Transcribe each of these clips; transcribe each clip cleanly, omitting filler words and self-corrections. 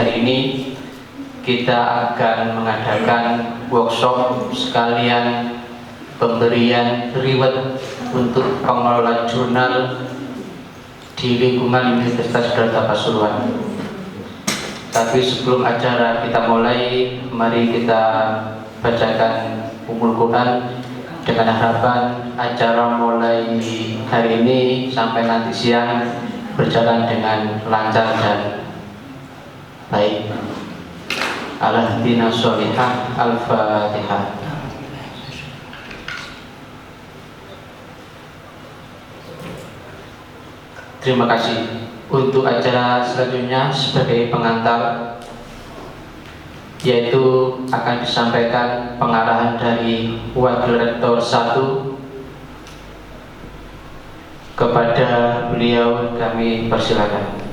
hari ini kita akan mengadakan workshop sekalian pemberian reward untuk pengelola jurnal di lingkungan Universitas Darta Pasuruan. Tapi sebelum acara kita mulai, mari kita bacakan Ummul Quran dengan harapan acara mulai hari ini sampai nanti siang berjalan dengan lancar dan baik. Al-Hadina Sholihah. Al-Fatihah. Terima kasih. Untuk acara selanjutnya sebagai pengantar, yaitu akan disampaikan pengarahan dari Wakil Rektor 1. Kepada beliau kami persilakan.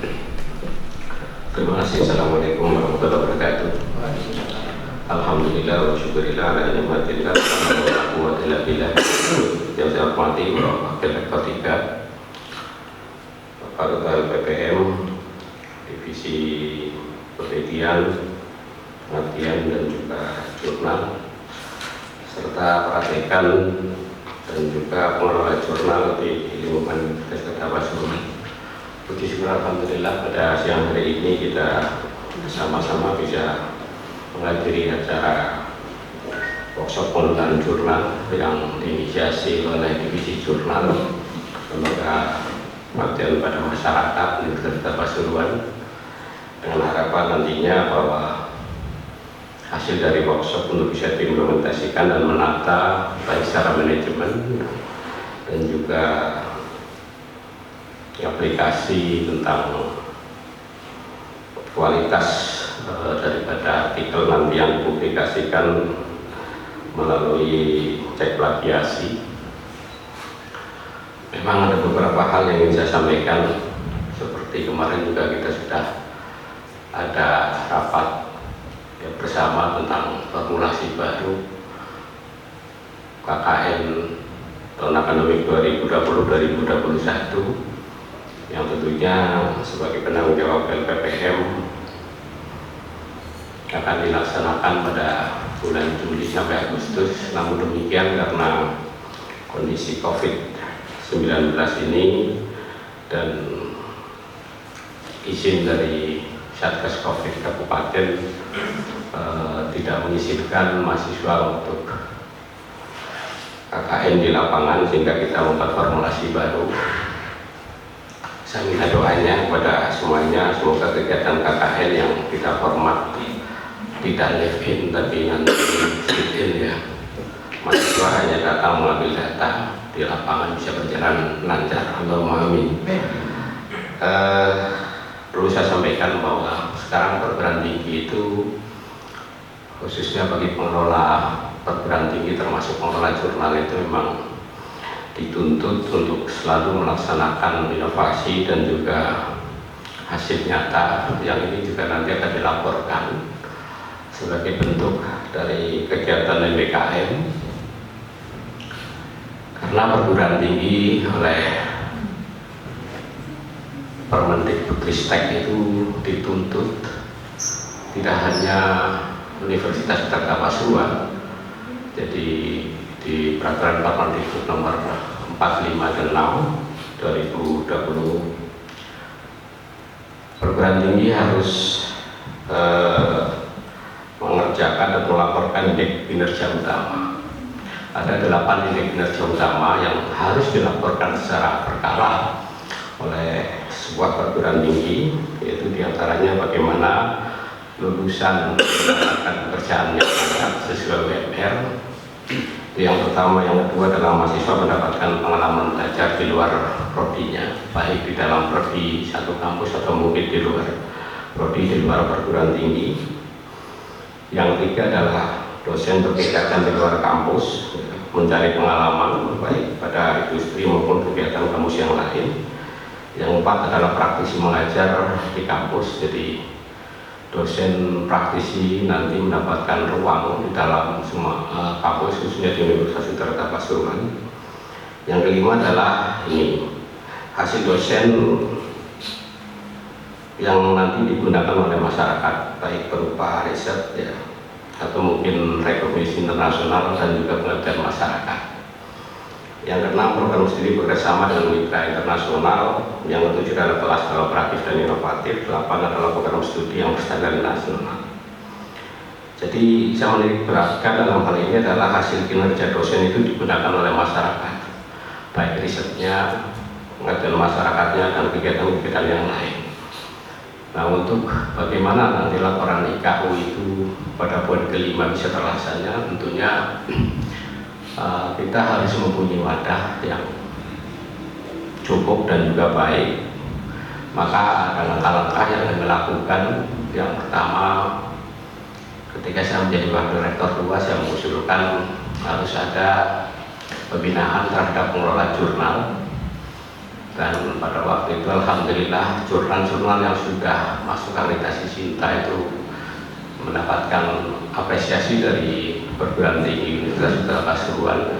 Terima kasih. Assalamualaikum warahmatullahi wabarakatuh. Alhamdulillah wa syukurillah ala ni'matillah wa quwwata illa billah. Yang saya hormati Wakil Rektor 3 Fakultas PPM Divisi Penelitian, Penelitian dan juga Jurnal, serta praktikan dan juga pengelola jurnal di lingkungan Universitas Darta Pasuruan. Puji syukur alhamdulillah pada siang hari ini kita sama-sama bisa menghadiri acara workshop pengelolaan jurnal yang diinisiasi oleh Divisi Jurnal Lembaga Pengabdian pada Masyarakat Universitas Darta Pasuruan, dengan harapan nantinya bahwa hasil dari workshop untuk bisa diimplementasikan dan menata baik secara manajemen dan juga aplikasi tentang kualitas daripada artikel nanti yang dipublikasikan melalui cek plagiasi. Memang ada beberapa hal yang ingin saya sampaikan, seperti kemarin juga kita sudah ada rapat bersama tentang formulasi baru KKN tahun akademik 2020-2021 yang tentunya sebagai penanggung jawab LPPM akan dilaksanakan pada bulan Juli sampai Agustus. Namun demikian, karena kondisi COVID-19 ini dan izin dari Satgas Covid Kabupaten tidak mengizinkan mahasiswa untuk KKN di lapangan, sehingga kita membuat formulasi baru. Saya minta doanya kepada semuanya, semoga kegiatan KKN yang kita format tidak live in tapi nanti sit in ya. Mahasiswa hanya datang mengambil data, di lapangan bisa berjalan lancar. Allahumma amin. Perlu saya sampaikan bahwa sekarang perguruan tinggi itu, khususnya bagi pengelola perguruan tinggi termasuk pengelola jurnal, itu memang dituntut untuk selalu melaksanakan inovasi dan juga hasil nyata yang ini juga nanti akan dilaporkan sebagai bentuk dari kegiatan MBKM. Karena perguruan tinggi oleh Permendikbudristek itu dituntut tidak hanya Universitas Darta Pasuruan. Jadi di peraturan Permendikbud nomor 45 dan 6 2020, perguruan tinggi harus mengerjakan dan melaporkan indeks kinerja utama. Ada 8 indeks kinerja utama yang harus dilaporkan secara berkala oleh sebuah perguruan tinggi, yaitu diantaranya bagaimana lulusan mendapatkan pekerjaannya sesuai UMR. Itu yang pertama. Yang kedua adalah mahasiswa mendapatkan pengalaman belajar di luar prodinya, baik di dalam prodi satu kampus atau mungkin di luar prodi, di luar perguruan tinggi. Yang ketiga adalah dosen berkegiatan di luar kampus, mencari pengalaman baik pada industri maupun kegiatan kampus yang lain. Yang keempat adalah praktisi mengajar di kampus, jadi dosen praktisi nanti mendapatkan ruang di dalam semua kampus, khususnya di Universitas Darta Pasuruan. Yang kelima adalah ini, hasil dosen yang nanti digunakan oleh masyarakat, baik berupa riset ya, atau mungkin rekognisi internasional dan juga pengertian masyarakat. Yang keenam, program studi bekerjasama dengan mitra internasional. Yang ketujuh adalah kelas kooperatif dan inovatif. 8 adalah program studi yang berstandar nasional. Jadi saya menitikberatkan dalam hal ini adalah hasil kinerja dosen itu digunakan oleh masyarakat, baik risetnya, pengertian masyarakatnya, dan kegiatan-kegiatan yang lain. Nah, untuk bagaimana nanti laporan IKU itu pada poin kelima bisa terlaksana, tentunya kita harus mempunyai wadah yang cukup dan juga baik. Maka ada langkah-langkah yang kami lakukan. Yang pertama, ketika saya menjadi wakil rektor 2, saya mengusulkan harus ada pembinaan terhadap pengelola jurnal. Dan pada waktu itu alhamdulillah jurnal-jurnal yang sudah masuk akreditasi SINTA itu mendapatkan apresiasi dari perguruan tinggi Universitas Pasuruan.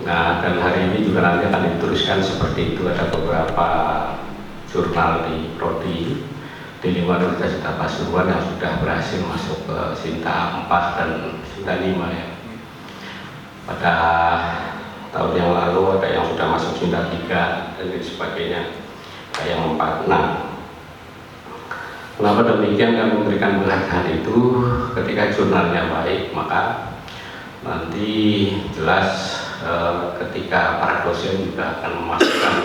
Nah, dan hari ini juga nanti akan diteruskan seperti itu. Ada beberapa jurnal di prodi di lingkungan Universitas Pasuruan yang sudah berhasil masuk ke SINTA 4 dan SINTA 5 ya. Pada tahun yang lalu ada yang sudah masuk SINTA 3 dan lain sebagainya, ada yang 4. Nah, kenapa demikian kami memberikan penghargaan itu? Ketika jurnalnya baik, maka nanti jelas ketika para dosen juga akan memasukkan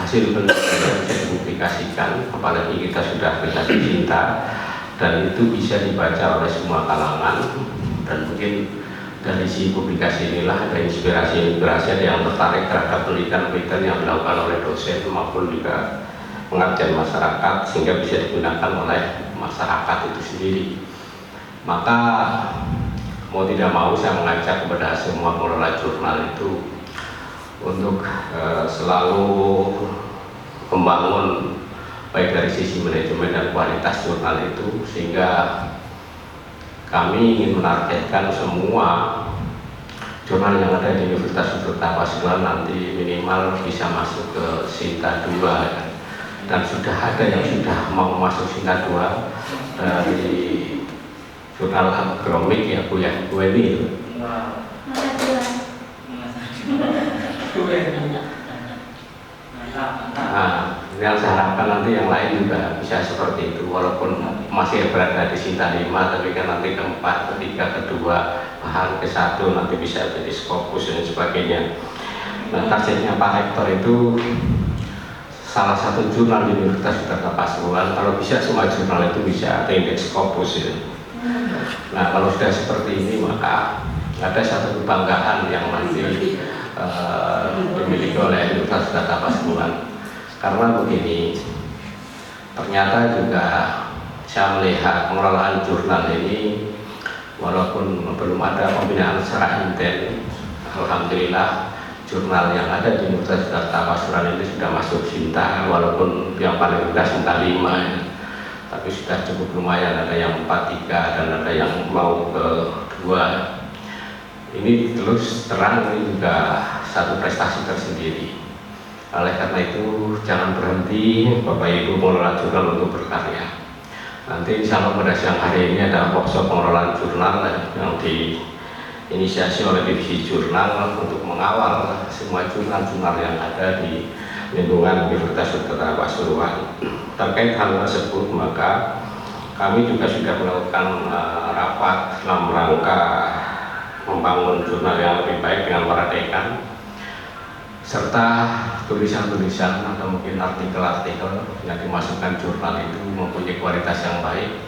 hasil penelitian yang bisa dipublikasikan, apalagi kita sudah akreditasi SINTA, dan itu bisa dibaca oleh semua kalangan. Dan mungkin dari si publikasi inilah ada inspirasi-inspirasi, ada yang tertarik terhadap penelitian-penelitian yang dilakukan oleh dosen maupun juga pengertian masyarakat, sehingga bisa digunakan oleh masyarakat itu sendiri. Maka mau tidak mau saya mengajak kepada semua pengelola jurnal itu untuk selalu membangun baik dari sisi manajemen dan kualitas jurnal itu, sehingga kami ingin menargetkan semua jurnal yang ada di Universitas Pasuruan nanti minimal bisa masuk ke SINTA 2 ya. Dan sudah ada yang sudah mau masuk SINTA 2 dari jurnal agromik ya Bu ya, Bu ini. Nah, yang saya harapkan nanti yang lain juga bisa seperti itu, walaupun masih berada di SINTA 5, tapi kan nanti keempat, ketiga, kedua, bahkan ke-1 nanti bisa jadi Scopus dan sebagainya. Nah, targetnya Pak Rektor itu salah satu jurnal di Universitas Pasuruan, kalau bisa semua jurnal itu bisa ada indeks Scopus ya. Nah, kalau sudah seperti ini, maka ada satu kebanggaan yang nanti dimiliki oleh Universitas Pasuruan. Karena begini, ternyata juga saya melihat pengelolaan jurnal ini, walaupun belum ada pembinaan secara intens, alhamdulillah jurnal yang ada di Universitas Pasuruan ini sudah masuk SINTA, walaupun yang paling rendah SINTA 5 ya. Tapi sudah cukup lumayan, ada yang 4-3 dan ada yang mau ke 2. Ini terus terang, ini juga satu prestasi tersendiri. Oleh karena itu jangan berhenti Bapak Ibu pengelola jurnal untuk berkarya. Nanti insya Allah pada siang hari ini ada workshop pengelolaan jurnal yang diinisiasi oleh divisi jurnal untuk mengawal semua jurnal-jurnal yang ada di lingkungan Universitas Pasuruan. Terkait hal tersebut, maka kami juga sudah melakukan rapat dalam rangka membangun jurnal yang lebih baik dengan para dekan, serta tulisan-tulisan atau mungkin artikel-artikel yang dimasukkan jurnal itu mempunyai kualitas yang baik.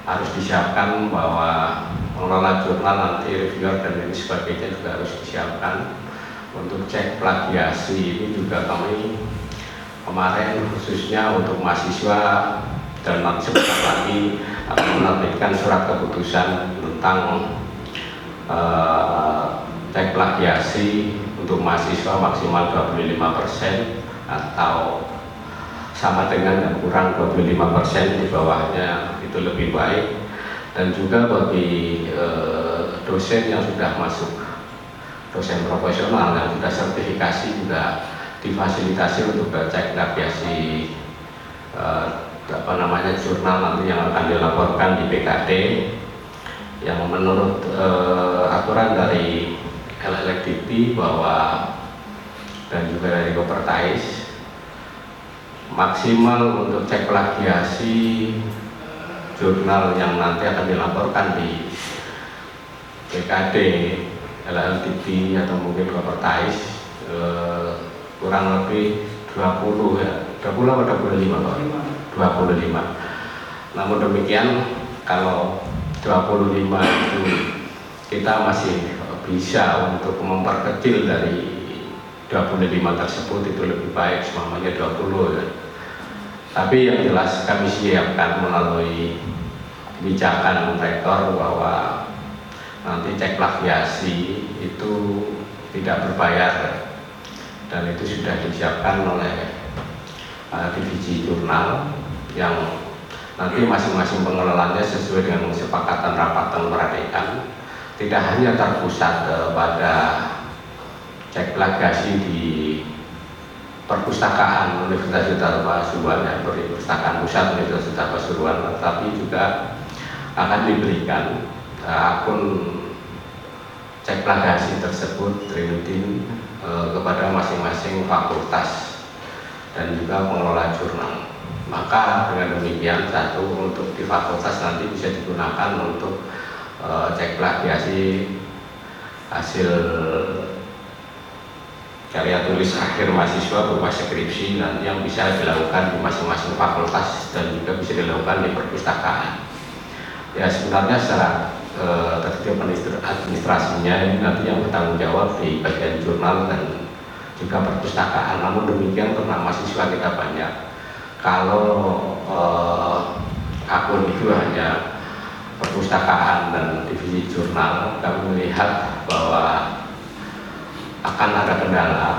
Harus disiapkan bahwa pengelola jurnal nanti reviewer dan lain sebagainya juga harus disiapkan untuk cek plagiasi. Ini juga kami kemarin khususnya untuk mahasiswa dan nanti sebentar lagi akan menerbitkan surat keputusan tentang cek plagiasi untuk mahasiswa maksimal 25% atau sama dengan yang kurang 25%, di bawahnya itu lebih baik. Dan juga bagi dosen yang sudah masuk, dosen profesional yang sudah sertifikasi juga difasilitasi untuk cek plagiasi jurnal nanti yang akan dilaporkan di BKD, yang menurut aturan dari LLDP bahwa dan juga dari Kopertais maksimal untuk cek plagiasi jurnal yang nanti akan dilaporkan di BKD, LLDP atau mungkin Kopertais kurang lebih 20 ya, 20 atau 25 Pak? 25. Namun demikian kalau 25 itu kita masih bisa untuk memperkecil dari 25 tersebut, itu lebih baik semuanya 20 ya. Tapi yang jelas kami siapkan melalui kebijakan rektor bahwa nanti cek plagiasi itu tidak berbayar, dan itu sudah disiapkan oleh divisi jurnal yang nanti masing-masing pengelolanya sesuai dengan kesepakatan rapat pemeradekan, tidak hanya terpusat pada cek plagiasi di perpustakaan Universitas Pasuruan ya, perpustakaan pusat Universitas Pasuruan, tetapi juga akan diberikan akun cek plagiasi tersebut terlitin kepada masing-masing fakultas dan juga pengelola jurnal. Maka dengan demikian, satu, untuk di fakultas nanti bisa digunakan untuk cek plagiasi hasil karya tulis akhir mahasiswa berupa skripsi nanti yang bisa dilakukan di masing-masing fakultas dan juga bisa dilakukan di perpustakaan. Ya sebenarnya secara tertib administrasinya ini nanti yang bertanggung jawab di bagian jurnal dan juga perpustakaan. Namun demikian karena mahasiswa kita banyak, kalau akun itu hanya perpustakaan dan divisi jurnal, kami melihat bahwa akan ada kendala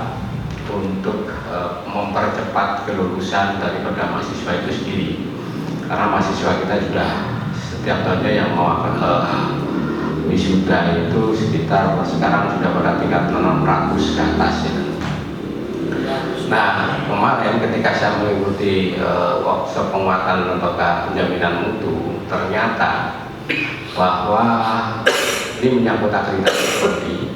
untuk mempercepat kelulusan daripada mahasiswa itu sendiri, karena mahasiswa kita juga setiap tahunnya yang mau wisuda itu sekitar sekarang sudah pada tingkat 600 ke atas ya. Nah kemarin ketika saya mengikuti workshop penguatan lembaga penjaminan mutu, ternyata bahwa ini menyangkut akreditasi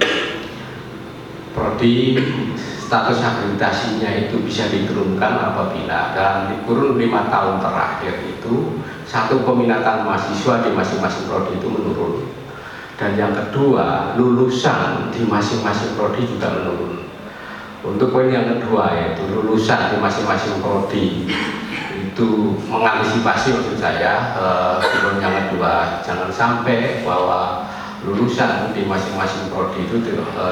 prodi status akreditasinya itu bisa diturunkan apabila dalam kurun 5 tahun terakhir itu satu peminatan mahasiswa di masing-masing prodi itu menurun, dan yang kedua lulusan di masing-masing prodi juga menurun. Untuk poin yang kedua yaitu lulusan di masing-masing prodi itu mengantisipasi, maksud saya poin yang kedua jangan sampai bahwa lulusan di masing-masing prodi itu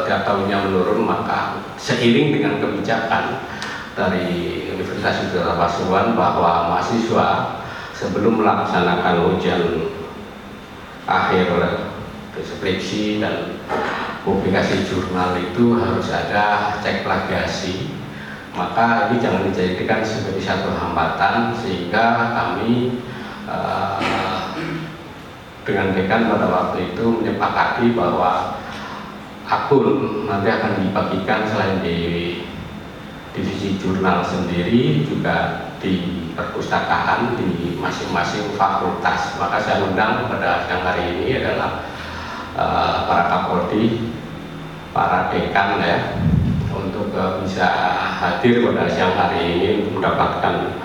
tiap tahunnya menurun, maka seiring dengan kebijakan dari Universitas Pasuruan bahwa mahasiswa sebelum melaksanakan ujian akhir skripsi dan publikasi jurnal itu harus ada cek plagiasi, maka ini jangan dijadikan sebagai satu hambatan, sehingga kami dengan dekan pada waktu itu menyepakati bahwa akun nanti akan dibagikan selain di divisi jurnal sendiri juga di perpustakaan di masing-masing fakultas. Maka saya undang pada siang hari ini adalah para kapoldi, para dekan ya, untuk bisa hadir pada siang hari ini untuk mendapatkan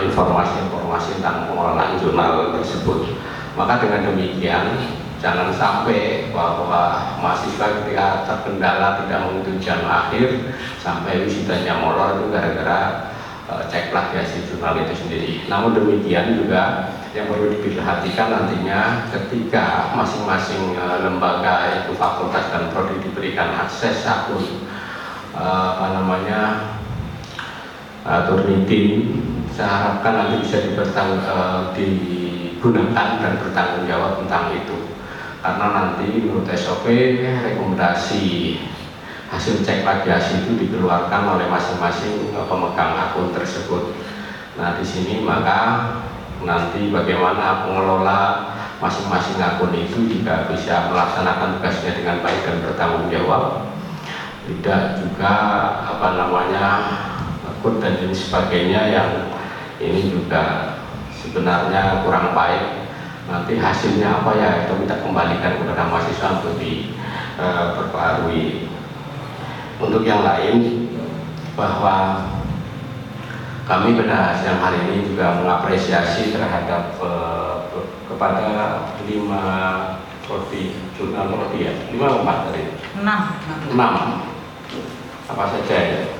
informasi-informasi tentang pengelolaan jurnal tersebut. Maka dengan demikian jangan sampai bahwa mahasiswa ketika terkendala tidak mengikuti ujian akhir sampai wisudanya molor itu gara-gara cek plagiasi jurnal itu sendiri. Namun demikian juga yang perlu diperhatikan nantinya ketika masing-masing lembaga itu fakultas dan prodi diberikan akses akun Turnitin, saya harapkan nanti bisa digunakan dan bertanggung jawab tentang itu, karena nanti menurut SOP rekomendasi hasil cek plagiasi itu dikeluarkan oleh masing-masing pemegang akun tersebut. Nah di sini maka nanti bagaimana pengelola masing-masing akun itu juga bisa melaksanakan tugasnya dengan baik dan bertanggung jawab, tidak juga akun dan lain sebagainya yang ini juga sebenarnya kurang baik. Nanti hasilnya apa ya, itu kita kembalikan kepada mahasiswa untuk diperbarui. Untuk yang lain, bahwa kami pada siang hari ini juga mengapresiasi terhadap kepada 5 jurnal prodi ya, 5 4 tadi? 6. Apa saja ya?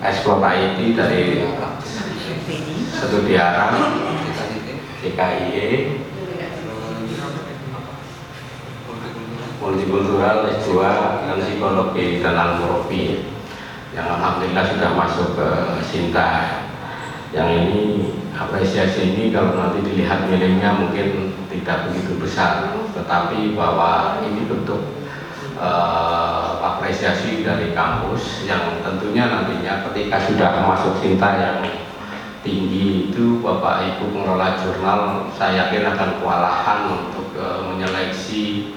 Explore IT dari Studi Arab, CKIE, multikultural, S2, dan psikologi dan almorofi, yang alhamdulillah sudah masuk ke Sinta. Yang ini, apresiasi ini kalau nanti dilihat nilainya mungkin tidak begitu besar, tetapi bahwa ini bentuk apresiasi dari kampus yang tentunya nantinya ketika sudah masuk Sinta yang tinggi itu, Bapak Ibu pengelola jurnal saya yakin akan kewalahan untuk menyeleksi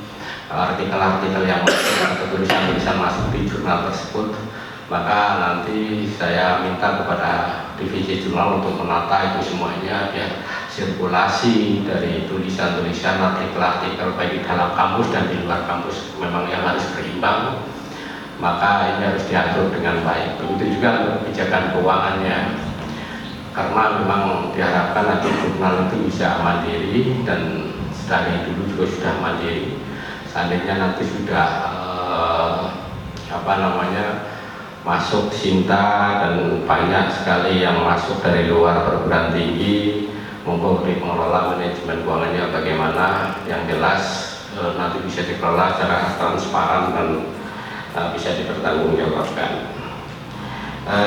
artikel-artikel yang masuk atau tulisan-tulisan masuk di jurnal tersebut. Maka nanti saya minta kepada divisi jurnal untuk menata itu semuanya, biar sirkulasi dari tulisan-tulisan artikel-artikel baik di dalam kampus dan di luar kampus memang yang harus berimbang. Maka ini harus diatur dengan baik. Begitu juga kebijakan keuangannya, karena memang diharapkan nanti jurnal itu bisa mandiri dan dari dulu juga sudah mandiri. Seandainya nanti sudah masuk Sinta dan banyak sekali yang masuk dari luar perguruan tinggi, monggo di pengelola manajemen keuangannya bagaimana, yang jelas nanti bisa dikelola secara transparan dan bisa dipertanggungjawabkan.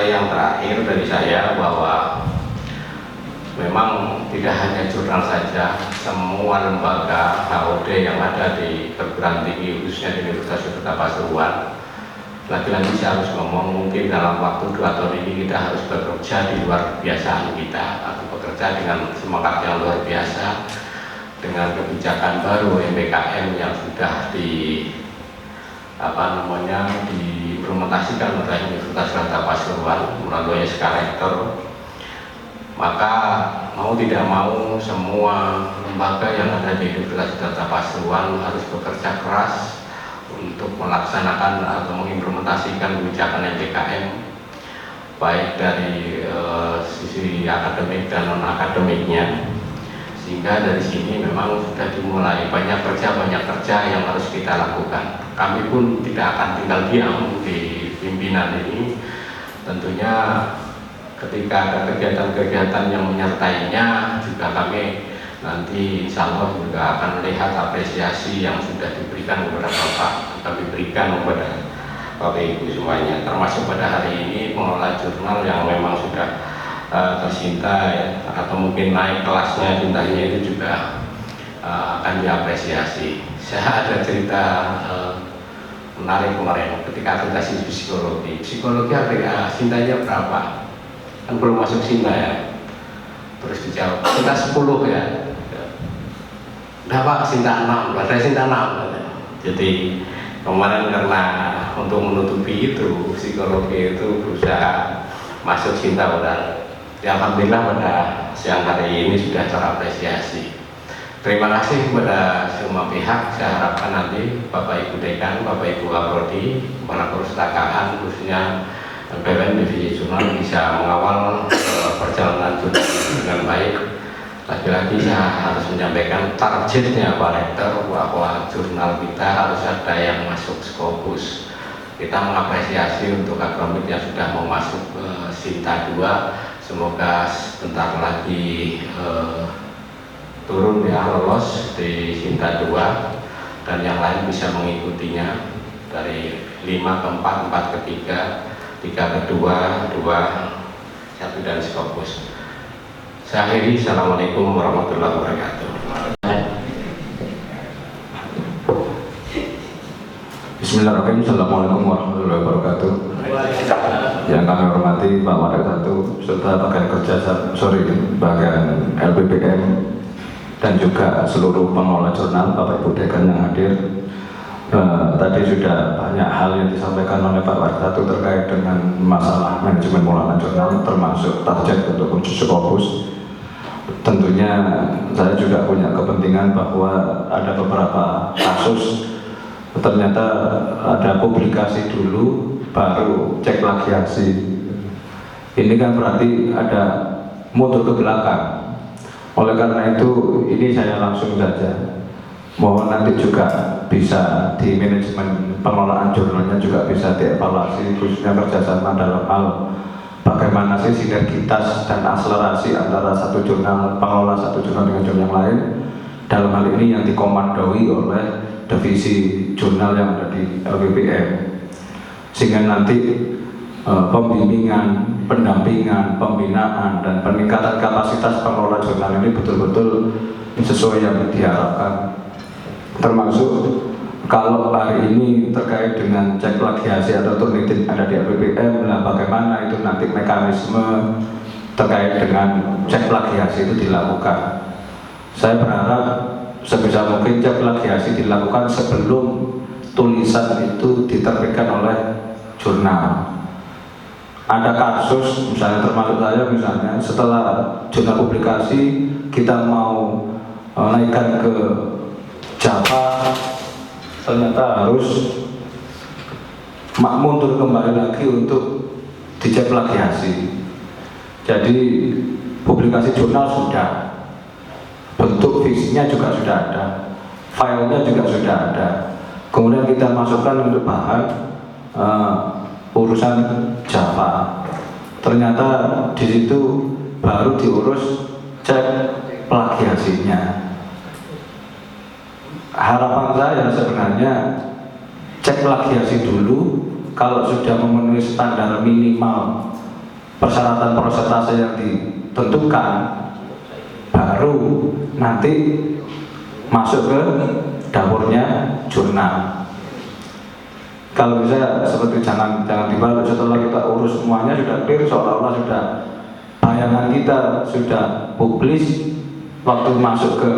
Yang terakhir dari saya, bahwa memang tidak hanya jurnal saja, semua lembaga HOD yang ada di perguruan tinggi khususnya di Universitas Kota Pasuruan, lagi-lagi saya harus ngomong, mungkin dalam waktu 2 tahun ini kita harus bekerja di luar kebiasaan kita, atau bekerja dengan semangat yang luar biasa, dengan kebijakan baru MBKM yang sudah diimplementasikan oleh Universitas Kota Pasuruan melalui SK Rektor. Maka mau tidak mau semua lembaga yang ada di Universitas Kota Pasuruan harus bekerja keras untuk melaksanakan atau mengimplementasikan kebijakan MBKM, baik dari sisi akademik dan non akademiknya, sehingga dari sini memang sudah dimulai banyak kerja yang harus kita lakukan. Kami pun tidak akan tinggal diam di pimpinan ini, tentunya ketika ada kegiatan-kegiatan yang menyertainya juga kami nanti insya Allah juga akan melihat apresiasi yang sudah diberikan kepada Bapak, kami berikan kepada Bapak Ibu semuanya, termasuk pada hari ini pengelola jurnal yang memang sudah tercinta ya, atau mungkin naik kelasnya cintanya itu juga akan diapresiasi. Saya ada cerita menarik kemarin ketika akreditasi psikologi harga cintanya berapa? Kan belum masuk Sinta ya. Terus dijawab, Sinta 10 ya. Udah Pak, Sinta 6, ada Sinta 6. Jadi kemarin karena untuk menutupi itu, psikologi itu berusaha masuk Sinta benar. Ya, alhamdulillah pada siang hari ini sudah terapresiasi. Terima kasih kepada semua pihak. Saya harapkan nanti Bapak Ibu Dekan, Bapak Ibu Kaprodi, Kepala Perpustakaan, khususnya BPN Divisi Jurnal bisa mengawal perjalanan jurnal dengan baik. Lagi-lagi saya harus menyampaikan targetnya Pak Rektor bahwa jurnal kita harus ada yang masuk Scopus. Kita mengapresiasi untuk akademik yang sudah mau masuk Sinta 2. Semoga sebentar lagi turun ya, lolos di Sinta 2, dan yang lain bisa mengikutinya dari 5 ke 4, 4 ke 3, 3 ke 2, 2, 1 dan Scopus. Saya akhiri, Assalamualaikum warahmatullahi wabarakatuh. Bismillahirrahmanirrahim. Assalamualaikum warahmatullahi wabarakatuh. Yang kami hormati Pak Wadak 1, serta bagian kerja bagian LPPM dan juga seluruh pengelola jurnal, Bapak Ibu Dekan yang hadir. Tadi sudah banyak hal yang disampaikan oleh Pak Warkatu terkait dengan masalah manajemen pengelolaan jurnal, termasuk target untuk uji Scopus. Tentunya saya juga punya kepentingan bahwa ada beberapa kasus ternyata ada publikasi dulu baru cek plagiasi. Ini kan berarti ada mundur ke belakang. Oleh karena itu ini saya langsung saja mohon nanti juga bisa di manajemen pengelolaan jurnalnya juga bisa dievaluasi, khususnya kerjasama dalam hal bagaimana sih sinergitas dan akselerasi antara satu jurnal, pengelola satu jurnal dengan jurnal yang lain. Dalam hal ini yang dikomandoi oleh divisi jurnal yang ada di LPPM, sehingga nanti pembimbingan, pendampingan, pembinaan, dan peningkatan kapasitas pengelola jurnal ini betul-betul sesuai yang diharapkan. Termasuk kalau hari ini terkait dengan cek plagiasi atau turnitin ada di LPPM, nah bagaimana itu nanti mekanisme terkait dengan cek plagiasi itu dilakukan. Saya berharap sebisa mungkin cek plagiasi dilakukan sebelum tulisan itu diterbitkan oleh jurnal. Ada kasus misalnya termasuk saya misalnya setelah jurnal publikasi kita mau naikkan ke Java, ternyata harus mundur kembali lagi untuk dicek plagiasi. Jadi publikasi jurnal sudah, bentuk visinya juga sudah ada, filenya juga sudah ada. Kemudian kita masukkan untuk bahan urusan Java. Ternyata di situ baru diurus cek plagiasinya. Harapan saya sebenarnya cek plagiasi dulu, kalau sudah memenuhi standar minimal persyaratan prosentase yang ditentukan, baru nanti masuk ke dapurnya jurnal. Kalau bisa seperti jangan dibalik, setelah kita urus semuanya sudah clear, seolah-olah sudah bayangan kita sudah publis, waktu masuk ke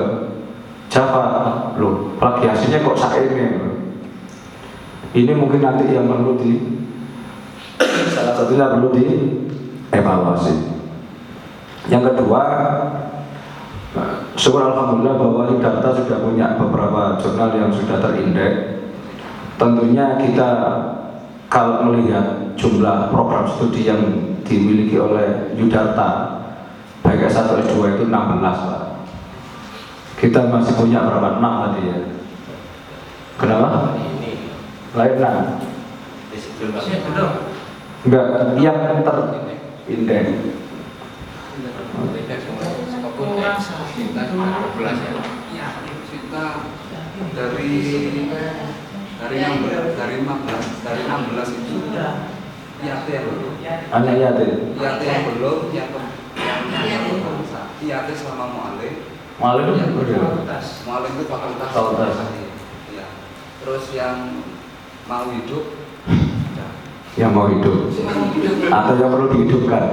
Java, loh plagiasinya kok ini. Ini mungkin nanti yang perlu salah satunya perlu dievaluasi. Yang kedua, syukur alhamdulillah bahwa Yudharta sudah punya beberapa jurnal yang sudah terindeks. Tentunya kita kalau melihat jumlah program studi yang dimiliki oleh Yudharta, baik S1 S2 itu 16 Pak. Kita masih punya berapa? 6 tadi ya. Kenapa? Lain 6. Enggak, yang terindeks. Dari 16 itu IAT yang belum. Hanya IAT. IAT yang belum, IAT selama mu'alim. Mu'alim itu mu'alim itu fakultas. Ya. Terus yang mau hidup. Yang mau hidup atau yang perlu dihidupkan.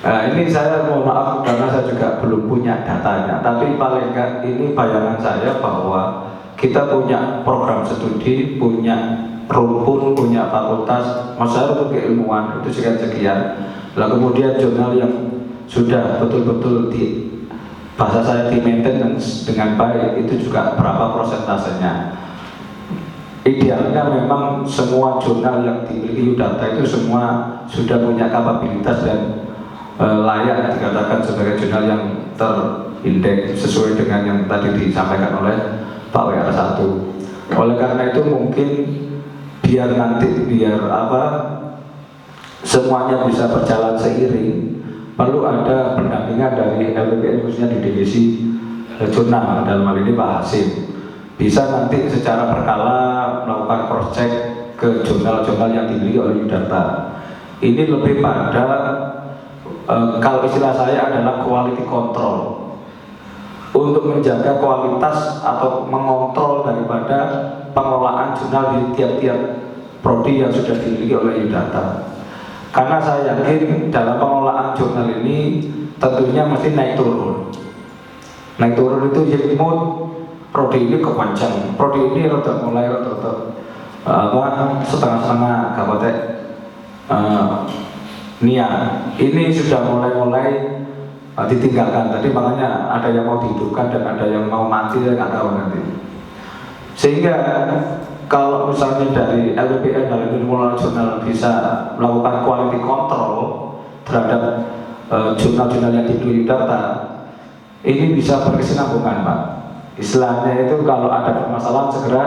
Nah, ini saya mohon maaf karena saya juga belum punya datanya, tapi paling enggak ini bayangan saya bahwa kita punya program studi, punya rumpun, punya fakultas, masalah untuk keilmuan itu sekian-sekian. Lalu kemudian jurnal yang sudah betul-betul bahasa saya di maintenance dengan baik itu juga berapa prosentasenya. Idealnya memang semua jurnal yang dimiliki Yudharta itu semua sudah punya kapabilitas dan layak dikatakan sebagai jurnal yang terindeks sesuai dengan yang tadi disampaikan oleh Pak WR1. Oleh karena itu mungkin biar semuanya bisa berjalan seiring, perlu ada pendampingan dari LPPM khususnya di divisi jurnal, dalam hal ini Pak Hasim. Bisa nanti secara berkala melakukan cross check ke jurnal-jurnal yang dimiliki oleh Yudharta. Ini lebih pada kalau istilah saya adalah quality control, untuk menjaga kualitas atau mengontrol daripada pengelolaan jurnal di tiap-tiap prodi yang sudah dimiliki oleh Yudharta. Karena saya yakin dalam pengelolaan jurnal ini tentunya mesti naik turun. Naik turun itu mood prodi ini kepanjang, prodi ini mulai setengah-setengah kabupaten Nia ini sudah mulai ditinggalkan. Tadi makanya ada yang mau dihidupkan dan ada yang mau mati, saya nggak tahu nanti. Sehingga kalau misalnya dari LPPN dari jurnal bisa melakukan quality control terhadap jurnal-jurnal yang dibeli data, ini bisa berkesinambungan, Pak. Istilahnya itu kalau ada permasalahan segera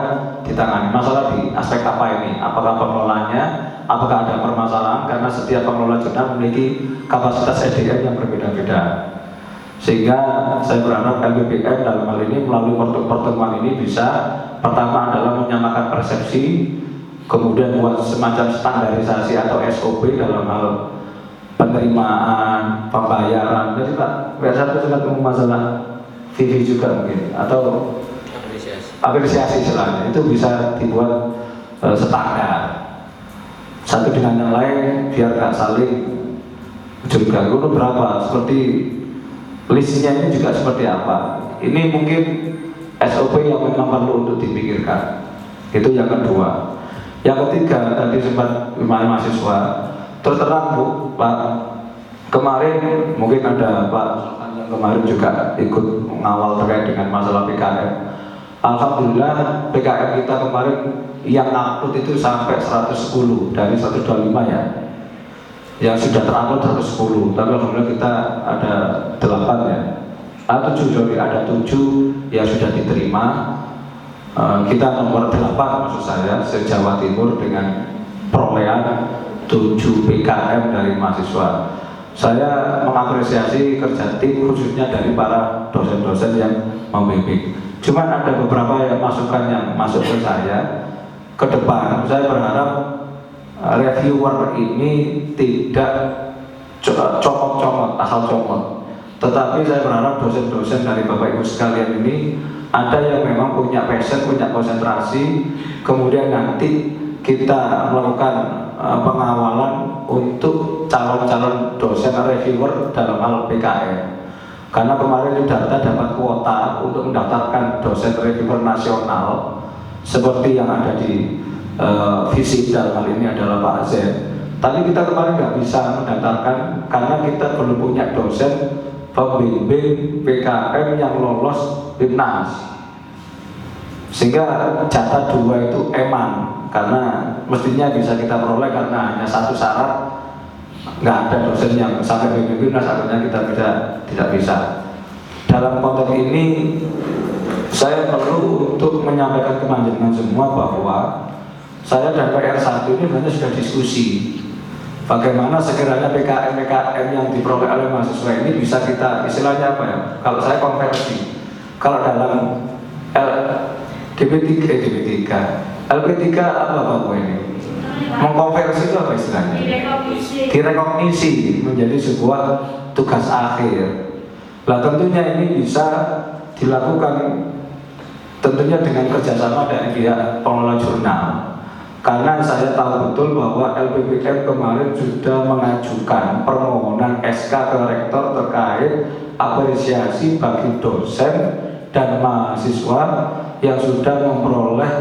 ditangani. Masalah di aspek apa ini? Apakah pengelolanya? Apakah ada permasalahan? Karena setiap pengelola jurnal memiliki kapasitas SDM yang berbeda-beda. Sehingga saya berharap LPPN dalam hal ini melalui pertemuan ini bisa pertama adalah menyamakan persepsi, kemudian buat semacam standarisasi atau SOP dalam hal penerimaan, pembayaran. Jadi Pak, satu sudah masalah TV juga mungkin atau apresiasi istilahnya itu bisa dibuat standar satu dengan yang lain biar nggak saling curiga. Itu berapa? Seperti listnya ini juga seperti apa? Ini mungkin SOP yang memang perlu untuk dipikirkan. Itu yang kedua. Yang ketiga tadi sempat mahasiswa terus terang Bu, Pak, kemarin mungkin ada Pak yang kemarin juga ikut mengawal terkait dengan masalah PKM. Alhamdulillah PKM kita kemarin yang upload itu sampai 110 dari 125 ya. Yang sudah terupload 110, tapi alhamdulillah kita ada 8 ya. Ada 7 yang sudah diterima. Kita nomor 8 maksud saya se-Jawa Timur dengan perolehan 7 PKM dari mahasiswa. Saya mengapresiasi kerja tim khususnya dari para dosen-dosen yang membimbing. Cuman ada beberapa yang masukan yang masuk ke saya. Ke depan saya berharap reviewer ini tidak comot-comot, asal comot. Tetapi saya berharap dosen-dosen dari Bapak Ibu sekalian ini ada yang memang punya passion, punya konsentrasi. Kemudian nanti kita melakukan pengawalan untuk calon-calon dosen reviewer dalam hal PKM. Karena kemarin data dapat kuota untuk mendaftarkan dosen reviewer nasional seperti yang ada di visi dalam hal ini adalah Pak Z. Tapi kita kemarin nggak bisa mendaftarkan karena kita belum punya dosen pembimbing PKM yang lolos PIMNAS. Sehingga jatah 2 itu eman, karena mestinya bisa kita peroleh karena hanya satu syarat, nggak ada dosen yang sampai PIMNAS, akhirnya kita tidak bisa. Dalam konteks ini saya perlu untuk menyampaikan ke panjenengan semua bahwa saya dan PR1 ini sebenarnya sudah diskusi bagaimana sekiranya PKM yang diperoleh oleh mahasiswa ini bisa kita istilahnya apa ya? Kalau saya konversi, kalau dalam LP3 apa Bapak ini? Mengkonversi itu apa istilahnya? Direkognisi menjadi sebuah tugas akhir. Nah tentunya ini bisa dilakukan tentunya dengan kerjasama dari pihak pengelola jurnal. Karena saya tahu betul bahwa LPPM kemarin sudah mengajukan permohonan SK ke rektor terkait apresiasi bagi dosen dan mahasiswa yang sudah memperoleh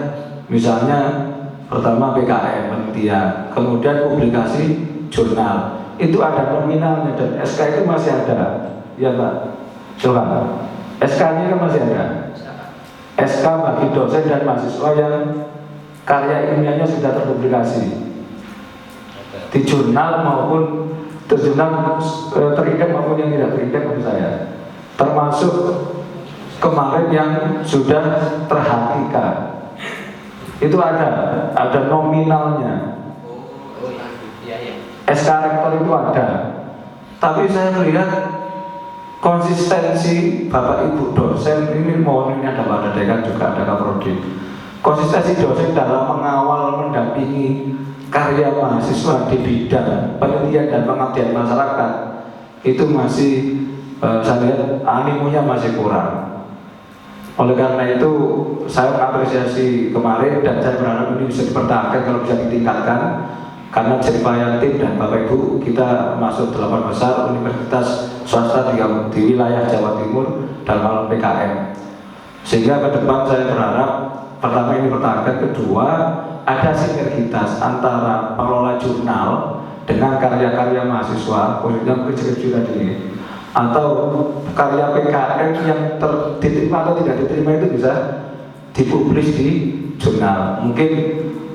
misalnya pertama PKM penelitian, kemudian publikasi jurnal. Itu ada nominalnya dan SK itu masih ada. Ya Pak, coba SK-nya kan masih ada. SK bagi dosen dan mahasiswa yang karya ilmiahnya sudah terpublikasi di jurnal maupun terindek maupun yang tidak terindek menurut saya, termasuk kemarin yang sudah terhakikat itu ada nominalnya. SK rektor itu ada, tapi saya melihat konsistensi Bapak Ibu dosen ini, mohon ini ada Pak Dekan juga ada Kaprodi. Konsistensi dosen dalam mengawal mendampingi karya mahasiswa di bidang penelitian dan pengabdian masyarakat itu masih saya lihat animonya masih kurang. Oleh karena itu saya mengapresiasi kemarin dan saya berharap ini bisa dipertahankan kalau bisa ditingkatkan. Karena jeripaya tim dan Bapak Ibu kita masuk 8 besar universitas swasta di wilayah Jawa Timur dalam hal PKM. Sehingga ke depan saya berharap pertama ini bertahan, kedua ada sinergitas antara pengelola jurnal dengan karya-karya mahasiswa, khususnya skripsi tadi, atau karya PKN yang diterima atau tidak diterima itu bisa dipublis di jurnal. Mungkin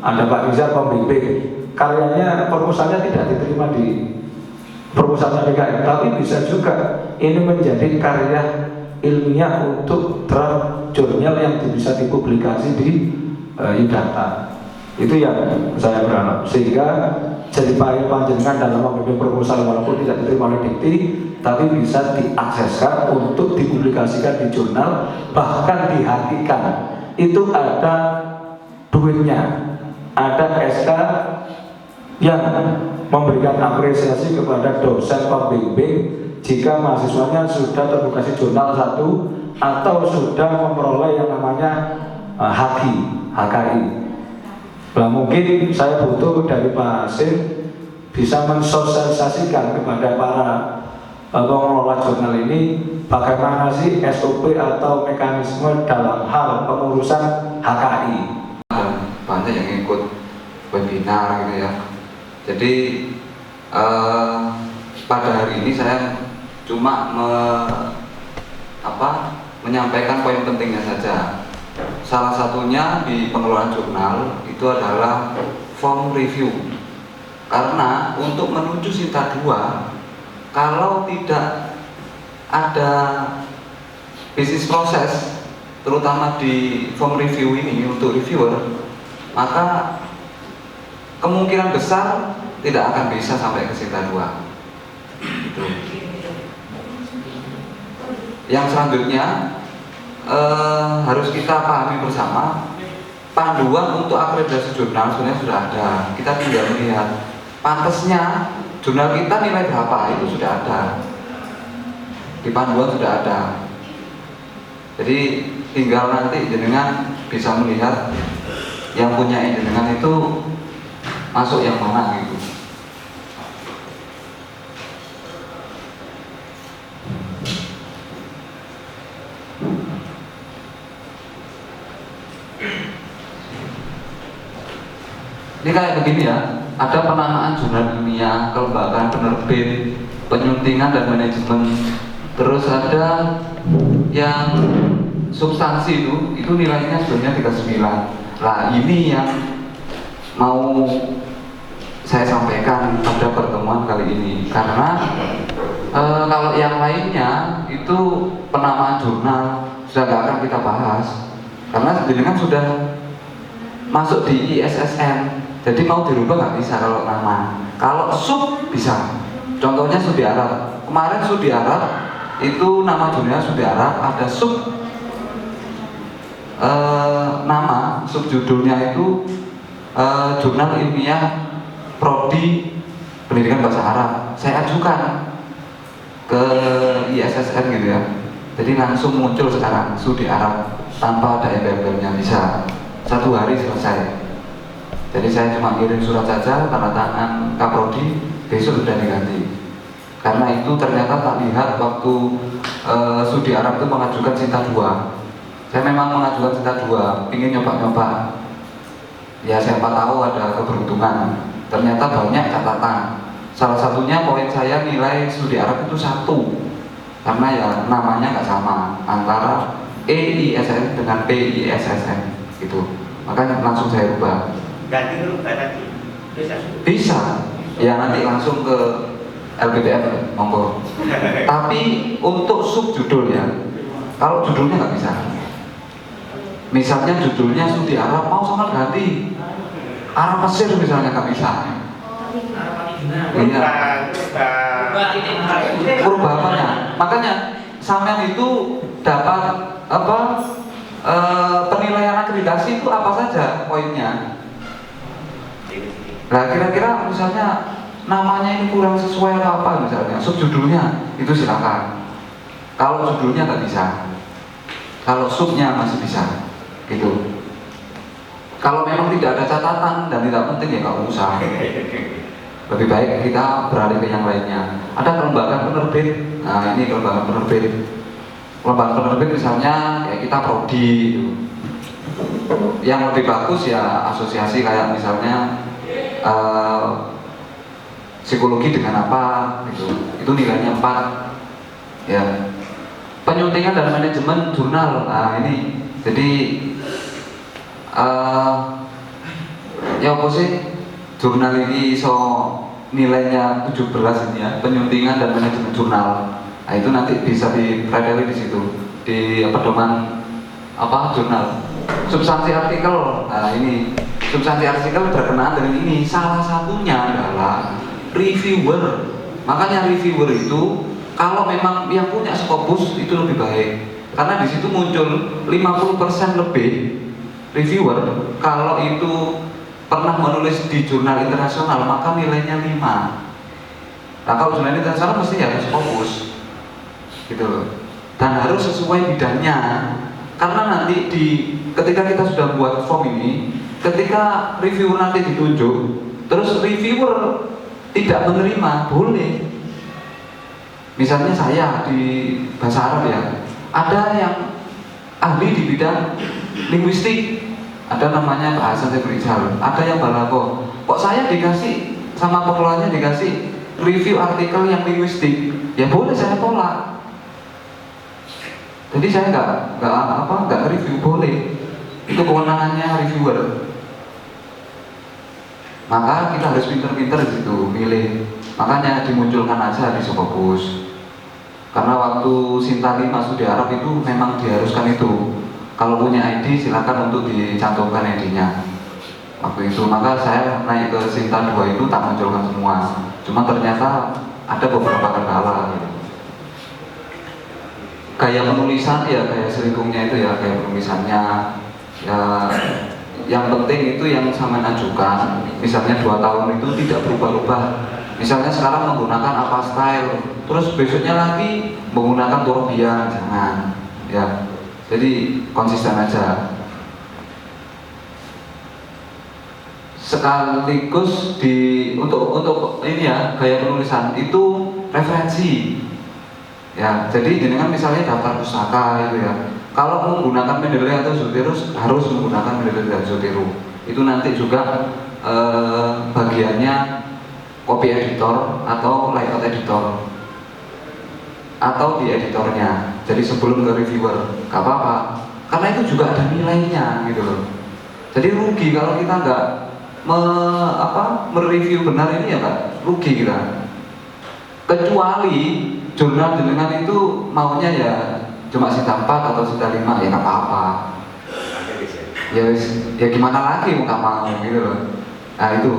ada Pak Rizal pembimbing, karyanya perpusatnya tidak diterima di perpusatnya PKN, tapi bisa juga ini menjadi karya ilmiah untuk draft jurnal yang bisa dipublikasi di e-data. Itu yang saya berharap, sehingga jadi panjenengan dalam membimbing proposal walaupun tidak diterima oleh Dikti, tapi bisa diakseskan untuk dipublikasikan di jurnal, bahkan dihakikan itu ada duitnya, ada SK yang memberikan apresiasi kepada dosen pembimbing jika mahasiswanya sudah terpublikasi jurnal 1 atau sudah memperoleh yang namanya HKI. Nah, mungkin saya butuh dari Pak Hasim bisa mensosialisasikan kepada para pengelola jurnal ini bagaimana sih SOP atau mekanisme dalam hal pengurusan HKI. Banyak yang ikut webinar gitu ya. Jadi pada hari ini saya cuma menyampaikan poin pentingnya saja. Salah satunya di pengelolaan jurnal itu adalah form review. Karena untuk menuju Sinta 2, kalau tidak ada bisnis proses, terutama di form review ini untuk reviewer, maka kemungkinan besar tidak akan bisa sampai ke Sinta 2. Gitu. Yang selanjutnya harus kita pahami bersama, panduan untuk akreditasi jurnal sebenarnya sudah ada. Kita tinggal melihat pantasnya jurnal kita nilai berapa, itu sudah ada di panduan, sudah ada. Jadi tinggal nanti jenengan bisa melihat yang punya jenengan itu masuk yang mana gitu. Ini kayak begini ya, ada penamaan jurnal ilmiah, kelembagaan penerbit, penyuntingan dan manajemen. Terus ada yang substansi itu nilainya sebenarnya 39. Nah, ini yang mau saya sampaikan pada pertemuan kali ini, karena kalau yang lainnya itu penamaan jurnal sudah nggak akan kita bahas, karena jenengan sudah masuk di ISSN. Jadi mau dirubah nggak bisa kalau nama. Kalau sub bisa. Contohnya Studi Arab. Kemarin Studi Arab itu nama jurnalnya Studi Arab, ada sub nama subjudulnya itu jurnal ilmiah prodi pendidikan bahasa Arab. Saya ajukan ke ISSN gitu ya. Jadi langsung muncul sekarang Studi Arab tanpa ada embel-embelnya, bisa 1 hari selesai. Jadi saya cuma kirim surat saja, tanda tangan Kaprodi, besok sudah diganti. Karena itu ternyata tak lihat waktu Studi Arab itu mengajukan Sinta 2. Saya memang mengajukan Sinta 2, ingin nyoba-nyoba. Ya siapa tahu ada keberuntungan. Ternyata banyak catatan. Salah satunya poin saya nilai Studi Arab itu 1. Karena ya namanya nggak sama antara EISSN dengan PISSN gitu. Makanya langsung saya ubah. Ganti dulu tadi. Bisa. Ya nanti langsung ke LPDF monggo. Tapi untuk subjudul ya, kalau judulnya nggak bisa. Misalnya judulnya Studi Arab, mau sama ganti Arab Mesir misalnya nggak bisa. Iya. Berubah apanya? Makanya sampean itu dapat penilaian akreditasi itu apa saja poinnya. Nah kira-kira misalnya namanya ini kurang sesuai apa misalnya, subjudulnya itu silakan. Kalau judulnya nggak bisa, kalau subnya masih bisa, gitu. Kalau memang tidak ada catatan dan tidak penting ya nggak usah. Lebih baik kita beralih ke yang lainnya. Ada kelembagaan penerbit. Nah ini kelembagaan penerbit. lembaga penerbit misalnya kayak kita prodi gitu. Yang lebih bagus ya asosiasi kayak misalnya psikologi dengan apa gitu, itu nilainya 4 ya. Penyuntingan dan manajemen jurnal, nah ini jadi ya apa sih jurnal ini so nilainya 17 ini ya, penyuntingan dan manajemen jurnal. Nah itu nanti bisa dipelajari di situ di pedoman apa jurnal. Substansi artikel, nah ini substansi artikel berkenaan dengan ini, salah satunya adalah reviewer. Makanya reviewer itu kalau memang yang punya Scopus itu lebih baik, karena di situ muncul 50% lebih reviewer kalau itu pernah menulis di jurnal internasional, maka nilainya 5. Nah kalau jurnal internasional mesti harus Scopus gitu loh, dan harus sesuai bidangnya. Karena nanti ketika kita sudah buat form ini, ketika reviewer nanti ditunjuk, terus reviewer tidak menerima, boleh. Misalnya saya di bahasa Arab ya, ada yang ahli di bidang linguistik, ada namanya Pak Hasan Rizal, ada yang balago. Kok saya dikasih sama pengelolanya dikasih review artikel yang linguistik, ya boleh saya tolak. Jadi saya nggak review, boleh. Itu kewenangannya reviewer. Maka kita harus pinter-pinter di situ, milih. Makanya dimunculkan aja di Scopus. Karena waktu Sintali masuk di Arab itu memang diharuskan itu. Kalau punya ID silakan untuk dicantumkan ID-nya. Waktu itu, maka saya naik ke Sinta 2 itu tak munculkan semua. Cuma ternyata ada beberapa kendala gitu. Gaya penulisan ya, gaya selingkungnya itu ya, gaya penulisannya ya, yang penting itu yang sama ajukan. Misalnya 2 tahun itu tidak berubah-ubah. Misalnya sekarang menggunakan apa style, terus besoknya lagi menggunakan Torbian, jangan ya. Jadi konsisten aja. Sekaligus untuk ini ya, gaya penulisan itu referensi. Ya, jadi jenengan misalnya daftar pustaka itu ya. Kalau menggunakan Mendeley atau Zotero harus menggunakan Mendeley dan Zotero. Itu nanti juga bagiannya copy editor atau layout editor atau di editornya. Jadi sebelum ke reviewer, gak apa-apa. Karena itu juga ada nilainya gitu loh. Jadi rugi kalau kita nggak mereview benar ini ya Pak, rugi kita. Kecuali jurnal jenengan itu maunya ya cuma sita 4 atau sita 5 ya nggak apa-apa. Ya gimana lagi nggak mau gitu loh. Nah itu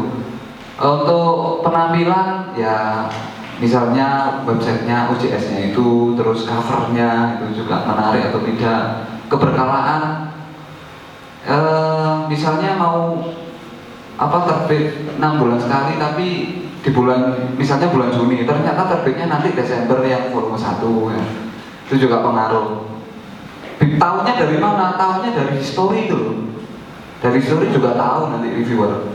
untuk penampilan ya, misalnya websitenya UJS-nya itu, terus covernya itu juga menarik atau tidak. Keberkalaan, misalnya mau terbit 6 bulan sekali, tapi di misalnya bulan Juni, ternyata terbitnya nanti Desember yang volume 1 ya. Itu juga pengaruh. Tahunya dari mana? Tahunya dari history itu. Dari history juga tahu nanti reviewer.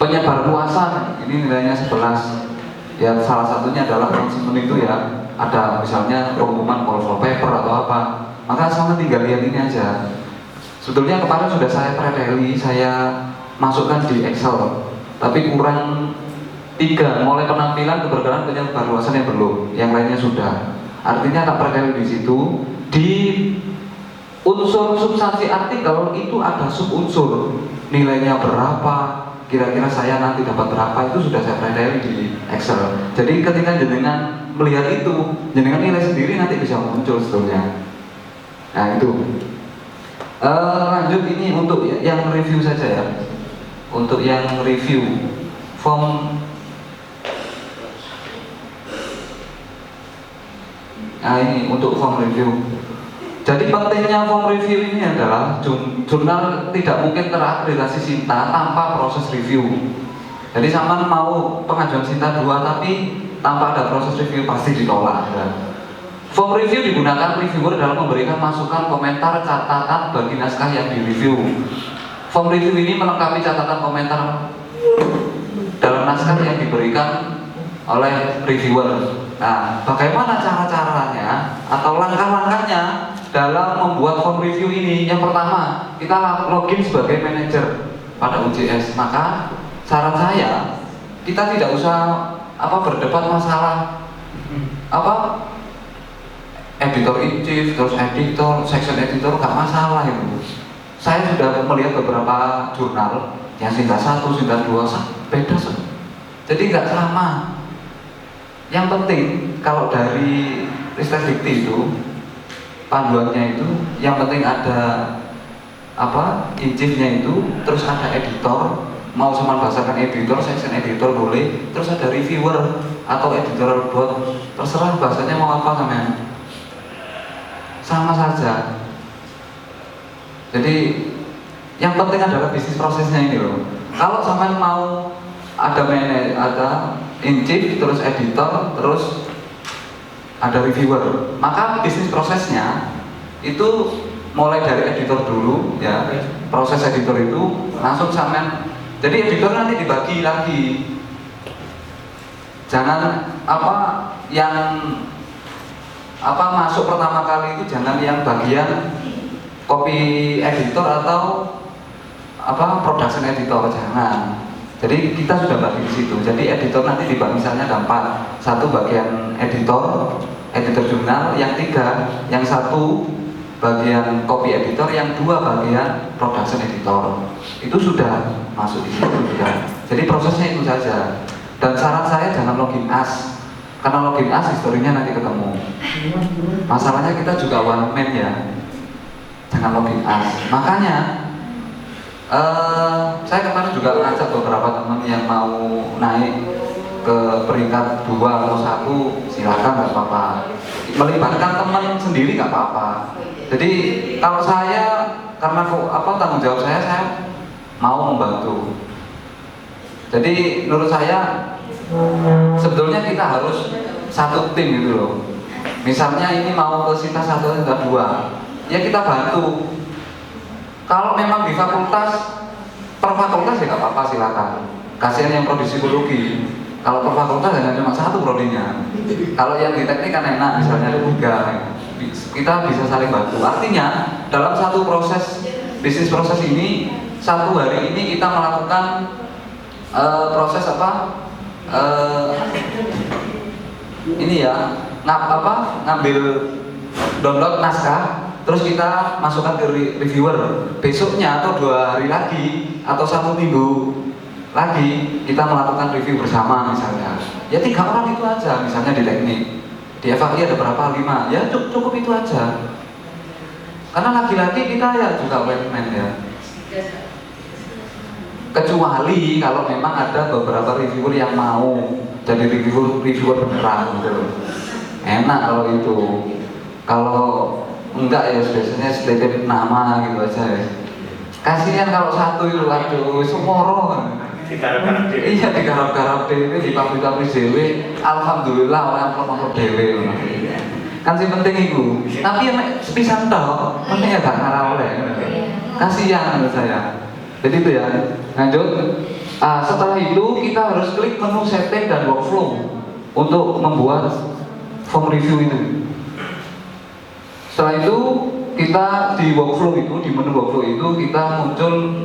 Penyebar luasan, ini nilainya 11. Ya salah satunya adalah announcement itu ya. Ada misalnya pengumuman call for paper atau apa. Maka sama tinggal lihat ini aja. Sebetulnya kemarin sudah saya preteli, saya masukkan di Excel, tapi kurang 3, mulai penampilan, keberkalaan, penyebar luasan yang belum, yang lainnya sudah. Artinya tak preteli di situ. Di unsur substansi artikel itu ada subunsur, nilainya berapa, kira-kira saya nanti dapat berapa, itu sudah saya preteli di Excel. Jadi ketika jenengan melihat itu, jenengan nilai sendiri nanti bisa muncul sebetulnya. Nah itu. Lanjut ini untuk yang review saja ya. Untuk yang review form, nah ini untuk form review. Jadi pentingnya form review ini adalah jurnal tidak mungkin terakreditasi Sinta tanpa proses review. Jadi sama mau pengajuan Sinta 2 tapi tanpa ada proses review pasti ditolak ya. Form review digunakan reviewer dalam memberikan masukan, komentar, catatan bagi naskah yang direview. Form review ini melengkapi catatan komentar dalam naskah yang diberikan oleh reviewer. Nah, bagaimana cara-caranya atau langkah-langkahnya dalam membuat form review ini, yang pertama kita login sebagai manajer pada UJS. Maka saran saya, kita tidak usah berdebat masalah editor in chief, terus editor, section editor, nggak masalah itu. Saya sudah melihat beberapa jurnal yang Sinta 1, Sinta 2 beda jadi nggak sama. Yang penting kalau dari Ristek Dikti itu panduannya itu yang penting ada in chief-nya itu, terus ada editor, mau sama bahasakan editor, section editor boleh, terus ada reviewer atau editorial board, terserah bahasanya mau apa sama saja. Jadi yang penting adalah bisnis prosesnya ini loh. Kalau sampai mau ada in chief, terus editor, terus ada reviewer, maka bisnis prosesnya itu mulai dari editor dulu ya. Proses editor itu langsung sampai, jadi editor nanti dibagi lagi. Jangan yang masuk pertama kali itu jangan yang bagian copy editor atau production editor, jangan. Jadi kita sudah bagi di situ. Jadi editor nanti dibagi, misalnya ada 4, 1 bagian editor jurnal, yang 3, yang 1 bagian copy editor, yang 2 bagian production editor. Itu sudah masuk di situ sudah. Jadi prosesnya itu saja. Dan saran saya jangan login as, karena login as historinya nanti ketemu. Masalahnya kita juga one man ya, jangan login as. Makanya saya kemarin juga mengajak beberapa teman yang mau naik ke peringkat 2 atau 1, silakan, nggak apa-apa. Melibatkan teman sendiri nggak apa-apa. Jadi kalau saya, karena tanggung jawab saya mau membantu. Jadi menurut saya sebetulnya kita harus satu tim gitu loh. Misalnya ini mau ke Sinta 1, Sinta 2, ya kita bantu. Kalau memang di fakultas, per fakultas ya nggak apa-apa, silakan. Kasihan yang prodi psikologi. Kalau per fakultas hanya cuma 1 prodinya. Kalau yang di teknik kan enak, misalnya ada 3. Kita bisa saling bantu. Artinya dalam satu proses bisnis proses ini, 1 hari ini kita melakukan proses ini ya, ngambil download naskah, terus kita masukkan ke reviewer. Besoknya atau 2 hari lagi atau 1 minggu lagi kita melakukan review bersama misalnya. Ya 3 orang itu aja, misalnya di teknik. Di FAI ada berapa? 5. Ya cukup itu aja. Karena lagi-lagi kita ya juga one-man ya. Kecuali kalau memang ada beberapa reviewer yang mau jadi reviewer beneran gitu loh. Enak kalau itu. Kalau enggak ya biasanya sedikit nama gitu aja ya. Kasihan kalau 1 itu waduh semoro. Iya digarap-garap dewe, di pabrik-pabrik dewe. Alhamdulillah orang upload dewe. Kan sih penting itu. Tapi yang sepisan toh, penting ya gak ngarah oleh. Kasihan menurut saya. Jadi itu ya. Lanjut. Setelah itu kita harus klik menu setting dan workflow untuk membuat form review itu. Setelah itu kita di workflow itu, di menu workflow itu kita muncul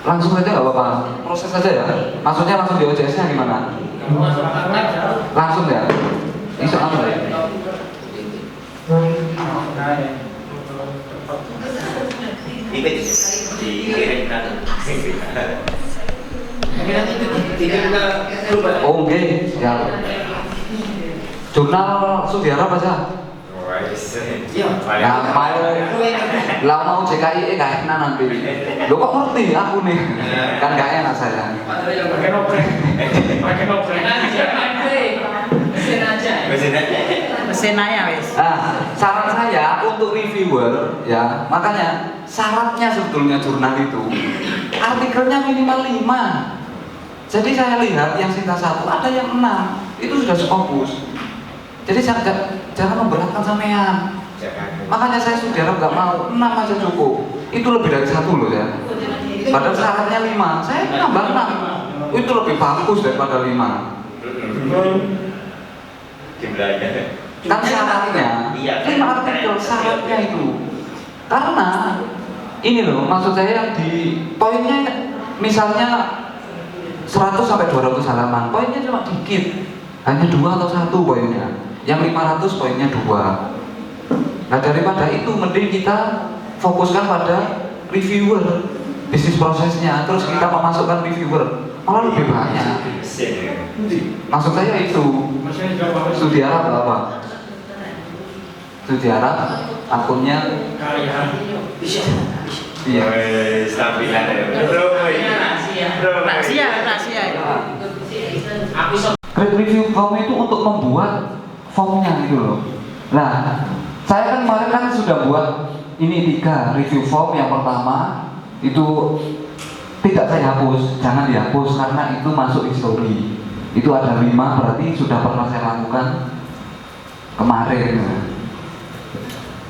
langsung aja nggak apa-apa, proses aja ya. Maksudnya langsung di OJS-nya gimana? Langsung ya. Iso apa ya? Oh oke, ya. Jurnal Sudiara baca. Lah mau JKI gak enak nanti. Lo kok ngerti aku nih? Kan gak enak saya. Pakai nobrek mesin aja wis. Saran saya untuk reviewer ya, makanya syaratnya sebetulnya jurnal itu artikelnya minimal 5. Jadi saya lihat yang Sinta 1 ada yang 6, itu sudah Scopus. Jadi jangan memberatkan sampean. Makanya saya Sudiara nggak mau, 6 aja cukup. Itu lebih dari 1 loh ya. Padahal syaratnya 5, saya nambah 6. Itu lebih bagus daripada 5. kan syaratnya 5 artikel syaratnya itu. Karena ini loh, maksud saya yang di poinnya misalnya 100 sampai 200 halaman, poinnya cuma dikit, hanya 2 atau 1 poinnya. Yang 500 poinnya 2. Nah daripada itu mending kita fokuskan pada reviewer, bisnis prosesnya, terus kita memasukkan reviewer, malah lebih banyak. Maksud saya itu studi Arab apa? Studi Arab akunnya iya. Rahasia. Review form itu untuk membuat formnya gitu loh. Nah, saya kan kemarin kan sudah buat ini 3 review form. Yang pertama itu tidak saya hapus, jangan dihapus karena itu masuk history. Itu ada 5, berarti sudah pernah saya lakukan kemarin.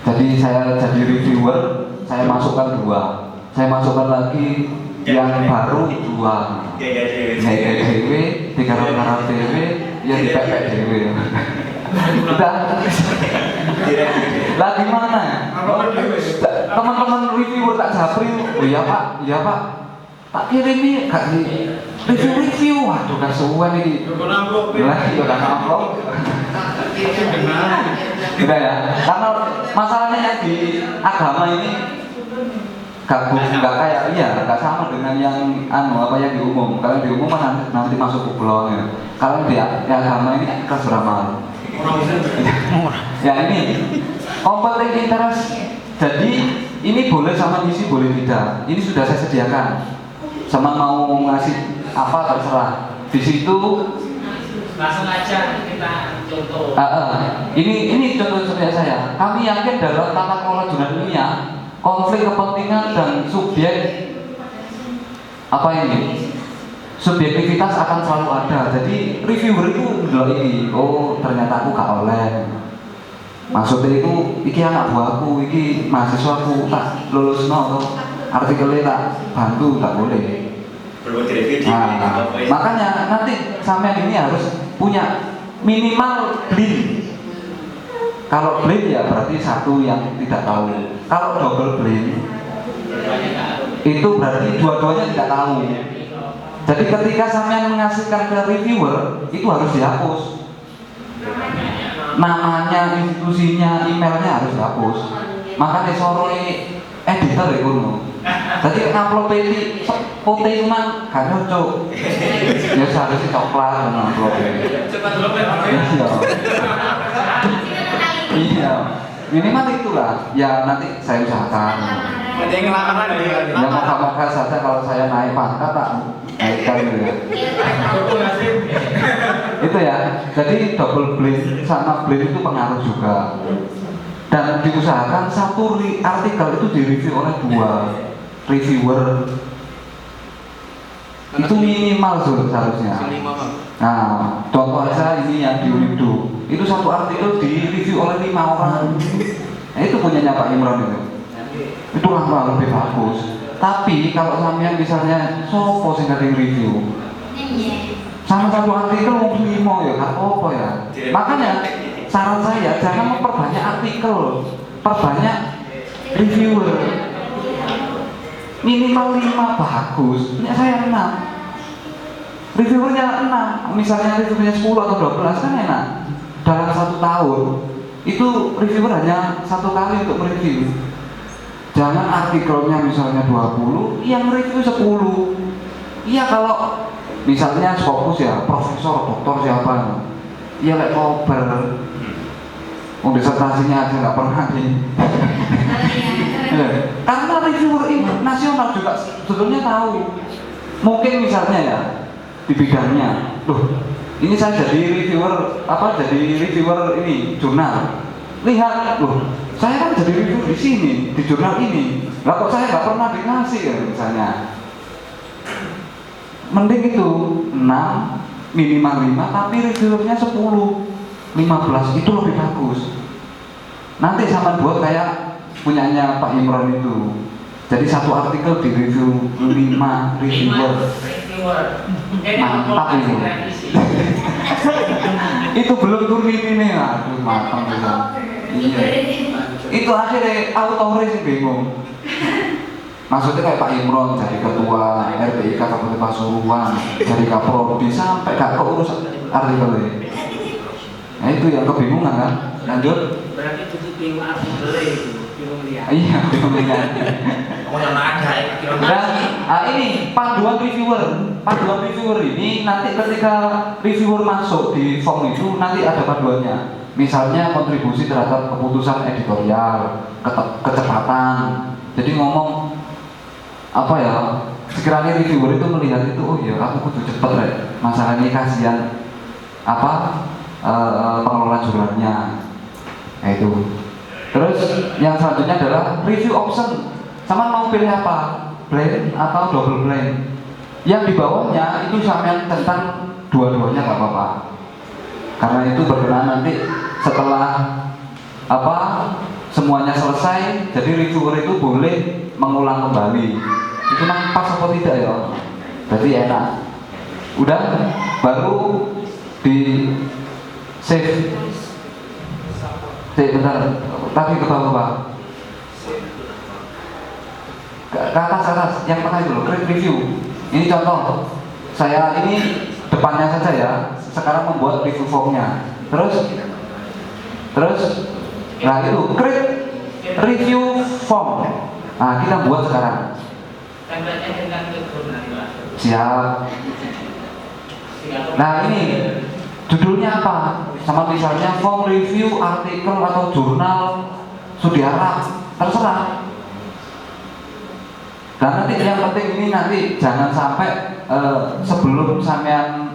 Jadi saya jadi reviewer, saya masukkan 2, saya masukkan lagi yang baru 2. Kayak DW, 3 karang DW, yang dipepek DW. Udah. Lah gimana? Teman-teman reviewer tak japri, oh iya pak, tak kirim nih, gak di review, waduh kasuan ini. Lah iya kan amplop. Tidak ya, karena masalahnya di agama ini nggak sama dengan yang yang di umum. Kalau di umum kan nanti masuk kublon ya. Kalau di agama ini kelas berapa? Ya ini conflict interest. Jadi ini boleh sama isi, boleh tidak. Ini sudah saya sediakan. Sama mau ngasih apa terserah. Di situ Langsung aja kita contoh. Ini contoh kerja saya. Kami yakin dalam tata kelola jurnal ilmiah, konflik kepentingan dan subjektivitas akan selalu ada. Jadi reviewer itu mendelok iki, oh ternyata aku gak oleh. Maksudnya itu iki anak buahku, iki mahasiswaku tak lulusno, artikelnya tak bantu, tak boleh. Nah, makanya nanti sampean ini harus punya minimal blend. Kalau blend ya berarti 1 yang tidak tahu. Kalau double blend itu berarti dua-duanya tidak tahu. Jadi ketika sampean mengasihkan ke reviewer itu harus dihapus. Namanya, institusinya, emailnya harus dihapus. Makanya sore editor ya kuno. Jadi ngupload ini putih mah gak cocok. Ya seharusnya coklat dan upload. Iya. Minimal itulah. Ya nanti saya usahakan. Ada yang ngelamaran ya. Ya moga-moga saja kalau saya naik pangkat tak naikkan gitu ya. Itu ya. Jadi double blend sama blend itu pengaruh juga. Dan diusahakan 1 artikel itu direview oleh 2 reviewer. Itu minimal seharusnya. Nah, contoh aja ini yang di Unido. Itu 1 artikel direview oleh 5 orang. Nah, itu punyanya Pak Imron itu. Itu lama lebih bagus. Tapi kalau sampean misalnya sopo sing ngerti review. Sama 1 artikel mau 5 ya, gak apa-apa ya. Makanya saran saya jangan memperbanyak artikel, perbanyak reviewer. Minimal 5 bagus. Ini saya 6. Reviewernya 6. Misalnya reviewernya 10 atau 12 kan enak. Dalam 1 tahun itu reviewer hanya 1 kali untuk mereview. Jangan artikelnya misalnya 20, yang review 10. Iya kalau misalnya fokus ya profesor, doktor siapa? Iya lek kober. Disertasinya aja nggak pernah di. Karena reviewer nasional juga sebetulnya tahu. Mungkin misalnya ya di bidangnya, loh ini saya jadi reviewer ini jurnal. Lihat, loh saya kan jadi reviewer di sini di jurnal ini. Lah kok saya nggak pernah dikasih ya misalnya. Mending itu 6 minimal 5 tapi reviewernya 10, 15 itu lebih bagus. Nanti sama buat kayak punyanya Pak Imron itu. Jadi 1 artikel di review 5 reviewer. Mantap itu. Itu belum Turnipine, aduh matang bisa. Iya. Itu akhirnya autore sih bingung. Maksudnya kayak Pak Imron jadi ketua RPI Kabupaten Pasuruan, jadi Kaprodi sampai gak keurus artikelnya. Nah itu yang kebingungan kan. Lanjut. Berarti itu bingung artikelnya itu, bingung lihat. Iya, bingung lihat. Oh yang ada ya, Dan ini panduan reviewer ini nanti ketika reviewer masuk di form itu nanti ada panduannya. Misalnya kontribusi terhadap keputusan editorial, kecepatan. Jadi ngomong apa ya? Sekiranya reviewer itu melihat itu, oh ya aku kudu cepet rek. Masalah ini kasihan apa pengelola jurnalnya. Nah itu. Terus yang selanjutnya adalah review option. Sama mau pilih apa? Blank atau double blank? Yang di bawahnya itu sampean tentang dua-duanya nggak apa-apa. Karena itu berkenaan nanti setelah apa semuanya selesai, jadi reviewer itu boleh mengulang kembali. Itu nang pas apa tidak ya? Berarti enak. Udah, baru di save. Bentar, tadi ke bawah Pak. Ke atas, yang tengah itu loh, create review. Ini contoh, saya ini depannya saja ya. Sekarang membuat review formnya. Terus, nah itu create review form. Nah kita buat sekarang. template-nya tentang itu nanti Pak. Siap. Nah ini judulnya apa? Sama misalnya form review artikel atau jurnal studi Arab, terserah. Dan nanti yang penting ini nanti jangan sampai sebelum sampean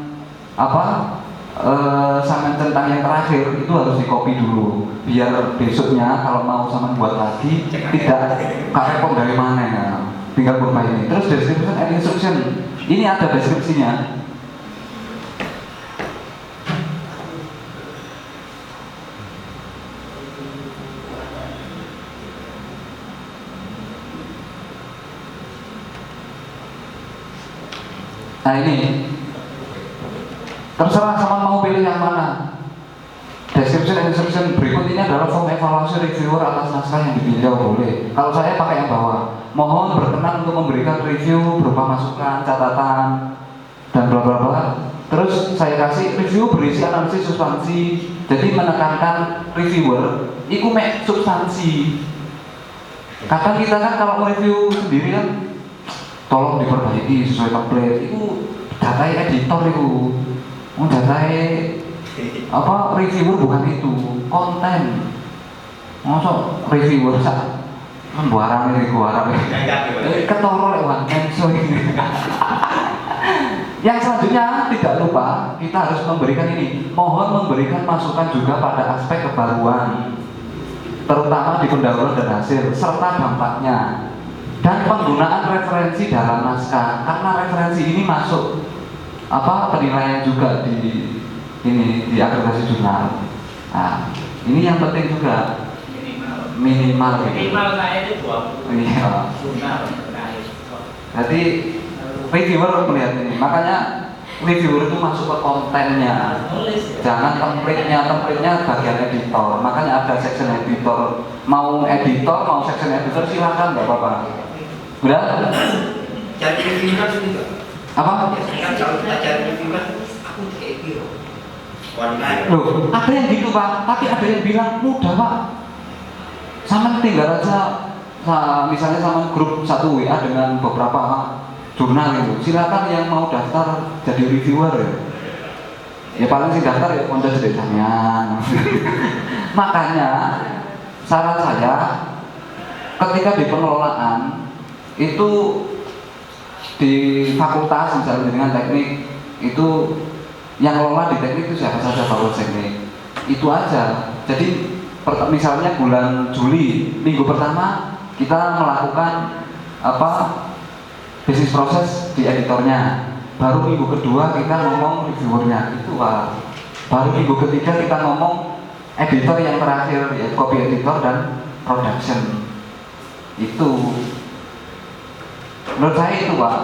sampean tentang yang terakhir itu harus dikopi dulu, biar besoknya kalau mau sampean buat lagi tidak repot dari mana ya. Tinggal berubah ini. Terus description and instruction, ini ada deskripsinya. Nah ini terserah sama mau pilih yang mana. Description and instruction berikut ini adalah form evaluasi reviewer atas naskah yang dipinjau boleh. Kalau saya pakai yang bawah, mohon berkenan untuk memberikan review berupa masukan, catatan, dan bla bla bla. Terus saya kasih review berisi analisis substansi. Jadi menekankan reviewer, itu mek substansi. Kadang kita kan kalau mereview sendiri kan tolong diperbaiki sesuai template. Itu datai editor itu. Datai apa reviewer bukan itu, konten. Masuk reviewer sak membuarang ini guarang. Ketoro lewat cancel ini. Yang selanjutnya tidak lupa kita harus memberikan ini. Mohon memberikan masukan juga pada aspek kebaruan, terutama di pendahuluan dan hasil serta dampaknya. Dan penggunaan referensi dalam naskah, karena referensi ini masuk penilaian juga di akreditasi jurnal. Nah, ini yang penting juga minimal. Minimal saya itu 20 Iya. jurnal terakhir. Jadi reviewer melihat ini, makanya reviewer itu masuk ke kontennya, jangan template-nya bagian editor. Makanya ada section editor. Mau editor, mau section editor silakan, nggak apa-apa. Udah? Jadi reviewer juga. Apa? Kan kalau kita cari reviewer, aku kayak gitu. Loh, ada yang gitu Pak, tapi ada yang bilang mudah Pak. Sama tinggal aja, misalnya sama grup satu WA dengan beberapa jurnal itu. Silakan yang mau daftar jadi reviewer ya. Ya paling sih daftar ya konten ceritanya. Makanya saran saya ketika di pengelolaan itu di fakultas misalnya dengan teknik itu yang kelola di teknik itu siapa saja fakultas teknik itu aja. Jadi misalnya bulan Juli minggu pertama kita melakukan bisnis proses di editornya, baru minggu kedua kita ngomong reviewernya itu Pak. Baru minggu ketiga kita ngomong editor yang terakhir ya copy editor dan production. Itu menurut saya itu Pak,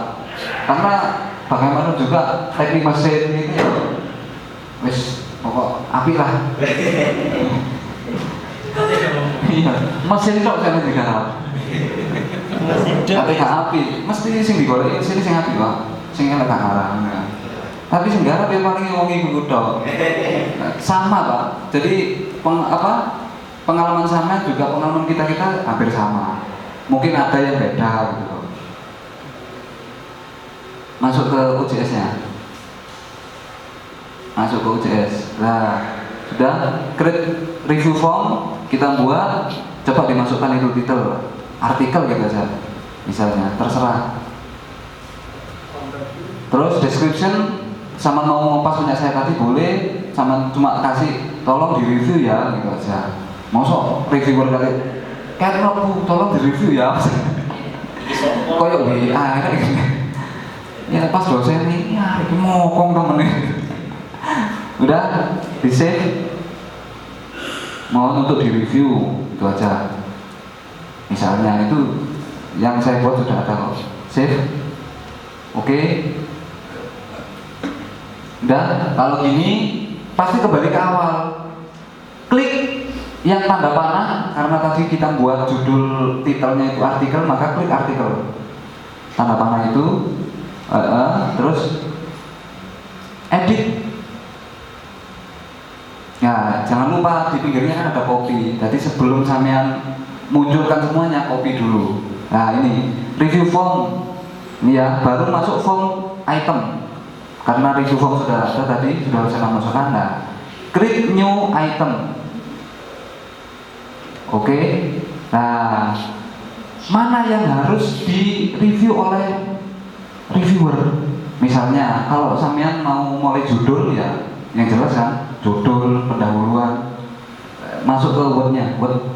karena bagaimana juga teknik mesin ini ya wis pokok api lah. Iya, mesin tok saya digarap. Tapi gak api, mesti sing digoleki sini sing api Pak. Sing elek gak ngarang. Tapi sing garap ya paling wong iku tok. Sama Pak. Jadi pengalaman sama juga pengalaman kita hampir sama. Mungkin ada yang beda gitu. Masuk ke UJS-nya. Masuk ke UJS. Nah, sudah create review form kita buat, coba dimasukkan itu titel artikel gitu aja. Misalnya, terserah. Terus description sama mau pas punya saya tadi boleh, sama cuma kasih tolong di review ya gitu aja. Mosok reviewer kali kayak Bu, tolong di review ya. Koyok WA kan gitu. Ya pas dosen ini, ya ini mokong temennya. Udah di save, mau untuk di review itu aja. Misalnya itu yang saya buat sudah ada kok. Save, oke. Udah, kalau gini pasti kembali ke awal. Klik yang tanda panah, karena tadi kita buat judul titelnya itu artikel, maka klik artikel. Tanda panah itu, terus edit. Ya, jangan lupa di pinggirnya kan ada copy. Jadi sebelum sampean munculkan semuanya, copy dulu. Nah ini review form, ini ya baru masuk form item. Karena review form sudah ada tadi, sudah saya masukkan. Nah, create new item. Oke. Nah, mana yang harus di review oleh reviewer? Misalnya, kalau sampean mau mulai judul ya, yang jelas kan, judul, pendahuluan, masuk ke word-nya, word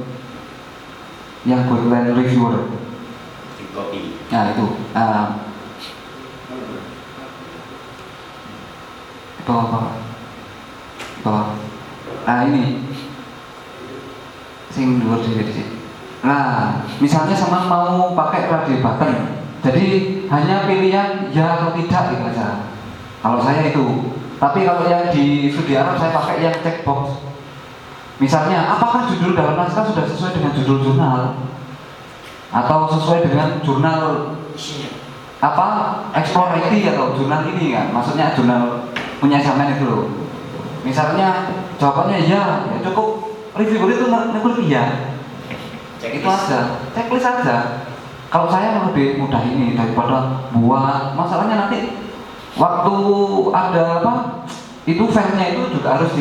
yang guideline reviewer. Copy. Nah itu. Bawah. Nah ini sing dua di sini. Nah, misalnya sama mau pakai radio button, jadi hanya pilihan ya atau tidak gitu aja. Kalau saya itu. Tapi kalau yang di studi Arab saya pakai yang checkbox. Misalnya, apakah judul dalam naskah sudah sesuai dengan judul jurnal atau sesuai dengan jurnal Explore IT atau jurnal ini kan? Maksudnya jurnal punya sampean itu loh. Misalnya jawabannya ya cukup review itu ngeklik iya. Itu aja, checklist aja. Kalau saya lebih mudah ini daripada buat masalahnya nanti waktu ada itu filenya itu juga harus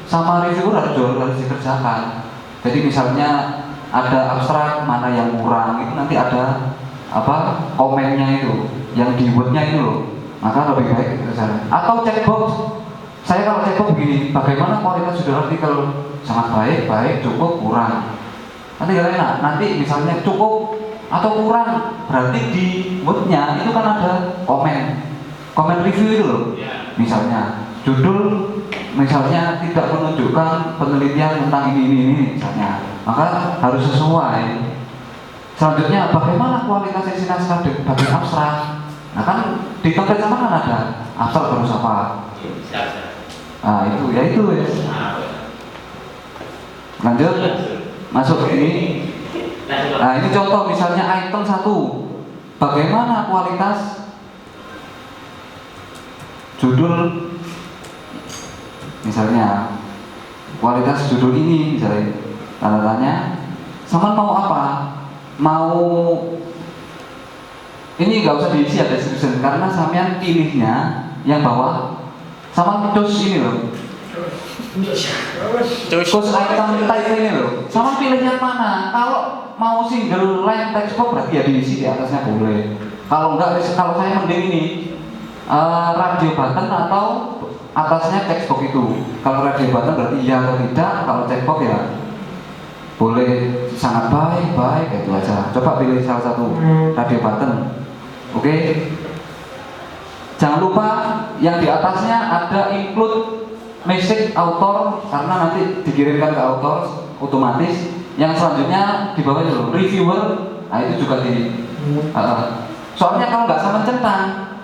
sama reviewer harus dikerjakan. Jadi misalnya ada abstrak mana yang kurang itu nanti ada komennya itu yang di wordnya itu loh, maka lebih baik dikerjakan. Atau checkbox, saya kalau checkbox begini, bagaimana kualitas judul artikel? Sangat baik, cukup, kurang. Nanti kalian enak, nanti misalnya cukup atau kurang, berarti di wordnya itu kan ada komen review itu loh. Misalnya judul misalnya tidak menunjukkan penelitian tentang ini misalnya, maka harus sesuai. Selanjutnya bagaimana kualitas isi naskah bagian abstrak? Nah kan di template sama kan ada abstrak terus apa? Nah itu ya. Lanjut masuk ke ini. Nah ini contoh misalnya item 1, bagaimana kualitas judul, misalnya kualitas judul ini misalnya tanda tanya, sama mau apa? Mau ini nggak usah diisi ada description karena sampean pilihnya yang bawah sama terus ini loh. Terus item type ini loh. Sama pilih yang mana? Kalau mau single line text box berarti ya diisi di atasnya boleh. Kalau enggak, kalau saya mending ini radio button atau atasnya text box itu. Kalau radio button berarti iya atau tidak. Kalau text box ya boleh sangat baik itu aja. Coba pilih salah satu radio button. Oke. Jangan lupa yang di atasnya ada include message author karena nanti dikirimkan ke author otomatis. Yang selanjutnya di bawah itu reviewer. Nah itu juga soalnya kalau nggak sama centang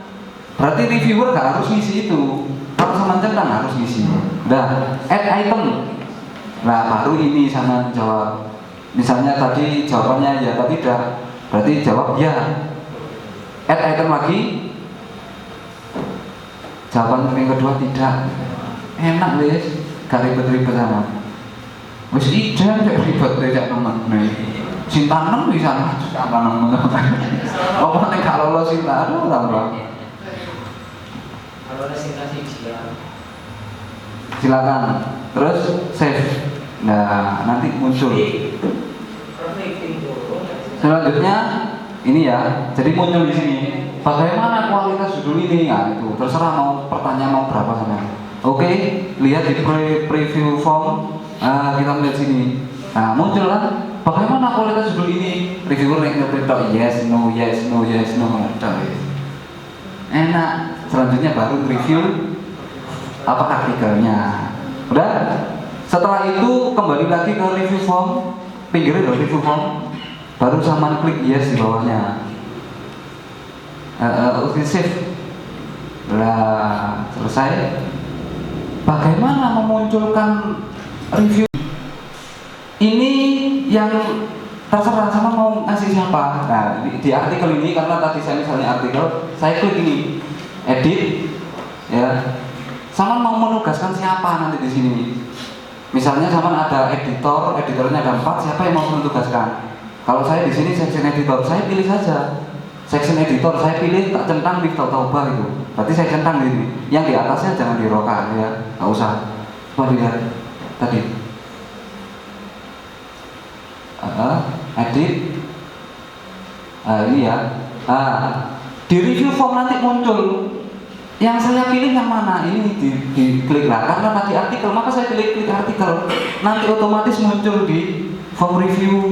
berarti reviewer nggak harus ngisi itu. Kalau sama centang harus ngisi. Nah, add item. Nah, baru ini sama jawab. Misalnya tadi jawabannya ya atau tidak, berarti jawab ya. Add item lagi. Jawaban yang kedua tidak. Enak wis, gak ribet-ribet sama. Wis ijen cek ribet cek temen. Sing tanem bisa tanem. Apa nek gak lolos sing tanem ora ora. Kalau ada sintasi Silakan. Terus save. Nah, nanti muncul. Selanjutnya ini ya. Jadi muncul di sini. Bagaimana kualitas judul ini? Nah, itu terserah mau pertanyaan mau berapa sama. Oke, lihat di preview form. Kita lihat sini. Nah, muncul kan? Bagaimana kualitas judul ini? Reviewer nge-print yes, no, yes, no, yes, no. Enak. Selanjutnya baru review apa artikelnya. Udah? Setelah itu kembali lagi ke review form, pinggirin dong review form, baru sama klik yes di bawahnya. Oke, save. Nah, selesai. Bagaimana memunculkan review? Ini yang terserah sama mau ngasih siapa. Nah, di artikel ini karena tadi saya misalnya artikel, saya klik ini, edit, ya. Sama mau menugaskan siapa nanti di sini. Misalnya sama ada editor, editornya ada 4, siapa yang mau menugaskan? Kalau saya di sini section editor, saya pilih saja. Section editor saya pilih tak centang di Taubah itu. Berarti saya centang di sini. Yang di atasnya jangan diroka ya, nggak usah. Coba lihat tadi. Edit. Ini ya. Di review form nanti muncul. Yang saya pilih yang mana? Ini di klik lah. Karena tadi artikel, maka saya pilih klik artikel. Nanti otomatis muncul di form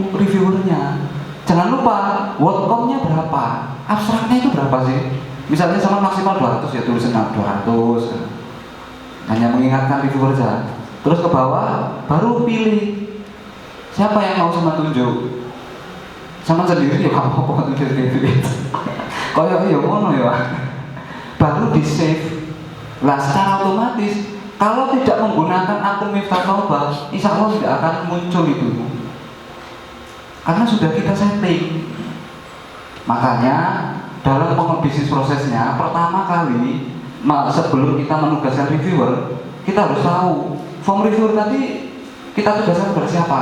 reviewernya. Jangan lupa word count-nya berapa, abstraknya itu berapa sih? Misalnya sama maksimal 200 ya tulisan 200. Hanya mengingatkan reviewer saja. Terus ke bawah baru pilih siapa yang mau sama tunjuk. Sama sendiri ya kamu apa tunjuk sendiri. Kayak ya ngono ya. Baru di save. Lah secara otomatis kalau tidak menggunakan akun Miftah Taubah, insya Allah tidak akan muncul itu. Karena sudah kita setting. Makanya dalam bisnis prosesnya pertama kali sebelum kita menugaskan reviewer, kita harus tahu form reviewer tadi kita tugaskan kepada siapa.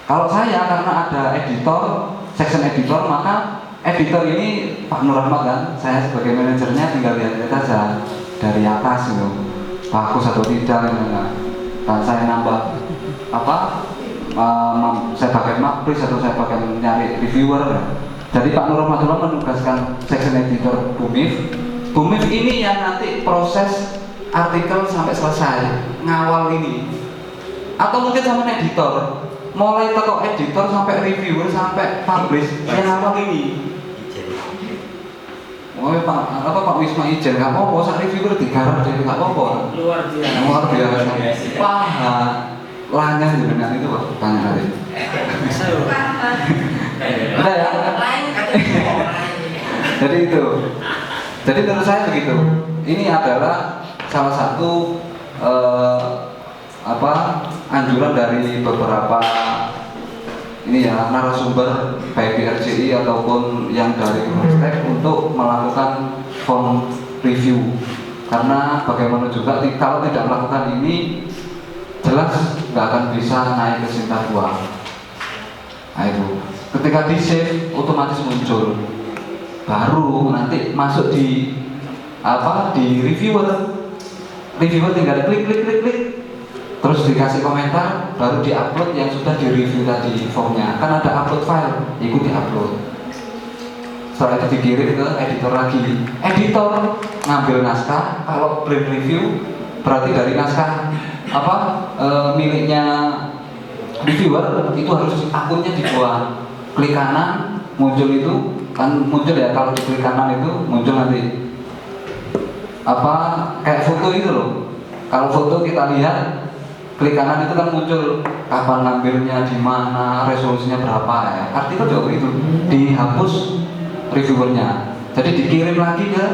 Kalau saya karena ada editor, section editor, maka editor ini Pak Nur Rahmat kan, saya sebagai manajernya tinggal lihat saja dari atas gitu, bagus atau tidak gitu kan. Dan saya nambah apa? Saya pakai Makpris atau saya pakai nyari reviewer. Jadi Pak Nur Rahmatullah menugaskan section editor Bumif. Bumif ini yang nanti proses artikel sampai selesai, ngawal ini. Atau mungkin sama editor, mulai toko editor sampai reviewer sampai publish, yang ngawal ini. Oh Pak Wisma Ijen, nggak apa-apa, saat reviewer digarap jadi nggak apa-apa. luar biasa. Luar biasa. Paham. Lanyah dengan itu Pak, tanya tadi. Udah ya. Jadi itu. Jadi menurut saya begitu. Ini adalah salah satu anjuran dari beberapa ini ya narasumber baik di RCI ataupun yang dari Hashtag untuk melakukan form review. Karena bagaimana juga kalau tidak melakukan ini jelas nggak akan bisa naik ke Sinta 2. Nah itu ketika di save otomatis muncul, baru nanti masuk di reviewer tinggal klik terus dikasih komentar, baru diupload yang sudah di review tadi formnya. Kan ada upload file, ikut diupload. Setelah itu dikirim ke editor lagi. Editor ngambil naskah, kalau print review berarti dari naskah miliknya reviewer itu harus akunnya dibuat. Klik kanan muncul itu kan muncul ya, kalau di klik kanan itu muncul nanti kayak foto itu loh. Kalau foto kita lihat klik kanan itu kan muncul kapan ngambilnya, di mana, resolusinya berapa ya. Artikel juga itu dihapus reviewernya. Jadi dikirim lagi ke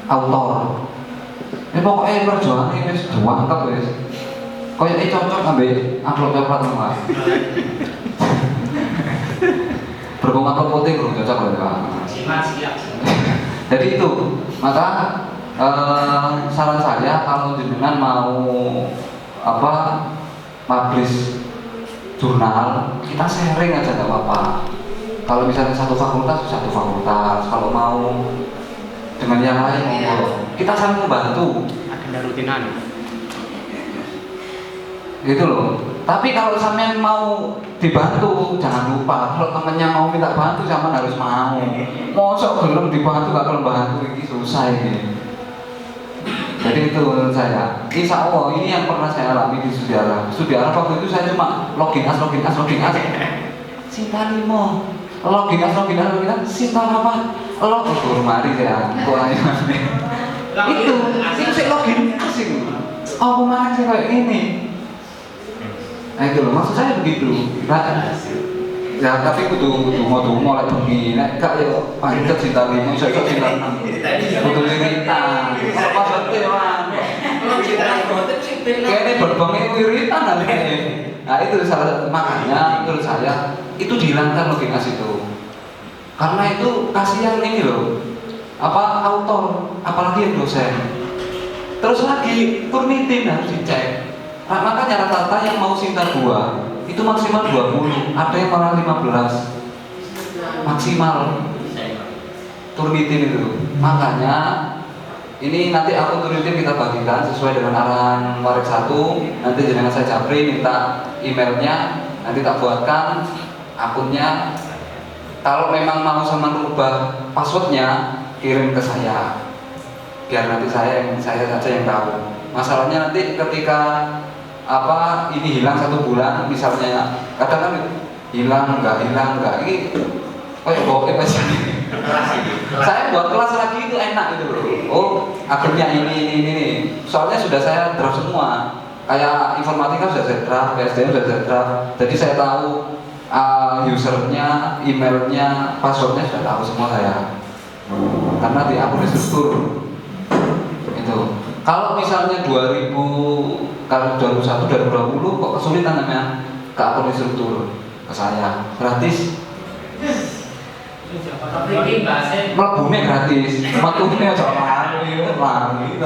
author. pokoknya perjuangan ini wis diangkat wis. Koyoke cocok ambek amplop coklat Mas. Berhubung amplop putih belum cocok loh Pak. Siap. Jadi itu, maka saran saya kalau jenengan mau publish jurnal, kita sharing aja nggak apa-apa. Kalau misalnya satu fakultas, kalau mau dengan yang lain monggo. Kita saling membantu. Agenda rutinan. Gitu loh. Tapi kalau sampean mau dibantu, jangan lupa kalau temennya mau minta bantu, sampean harus mau. Mosok belum dibantu gak belum bantu, ini susah ini. Jadi itu menurut saya. Insya Allah ini yang pernah saya alami di studi Arab. Studi Arab waktu itu saya cuma login as. Sinta limo. Login as. Sinta apa? Guru mari ya. Itu sih login asing. Oh kemarin sih kayak ini. Nah itu loh, maksud saya begitu. Nah, ya tapi kudu mulai bengi. Nek gak yo pancet cinta limo, iso cinta enam. Kudu cerita. Kalau maksudnya man. Kayaknya berbangnya wiritan ada. Nah itu makanya menurut saya itu dihilangkan logika itu. Karena itu kasihan ini loh. Autor, apalagi yang dosen. Terus lagi Turnitin harus dicek. Nah, makanya rata-rata yang mau Sinta 2 itu maksimal 20, ada yang malah 15 maksimal Turnitin itu. Makanya ini nanti aku Turnitin kita bagikan sesuai dengan arahan Warik 1. Nanti jenengan saya Japri minta emailnya, nanti tak buatkan akunnya. Kalau memang mau sama rubah passwordnya, kirim ke saya biar nanti saya saja yang tahu. Masalahnya nanti ketika ini hilang 1 bulan misalnya, kadang kan hilang enggak ini kayak bokep aja. Saya buat kelas lagi itu enak gitu loh. Oh akhirnya ini soalnya sudah saya draft semua, kayak informatika sudah saya draft, PSDM sudah saya draft, jadi saya tahu usernya, emailnya, passwordnya sudah tahu semua saya. Karena di akun struktur itu. Kalau misalnya 2001, 2020 kok kesulitan namanya ke akun struktur ke saya gratis. Melebune gratis, matune aja lari.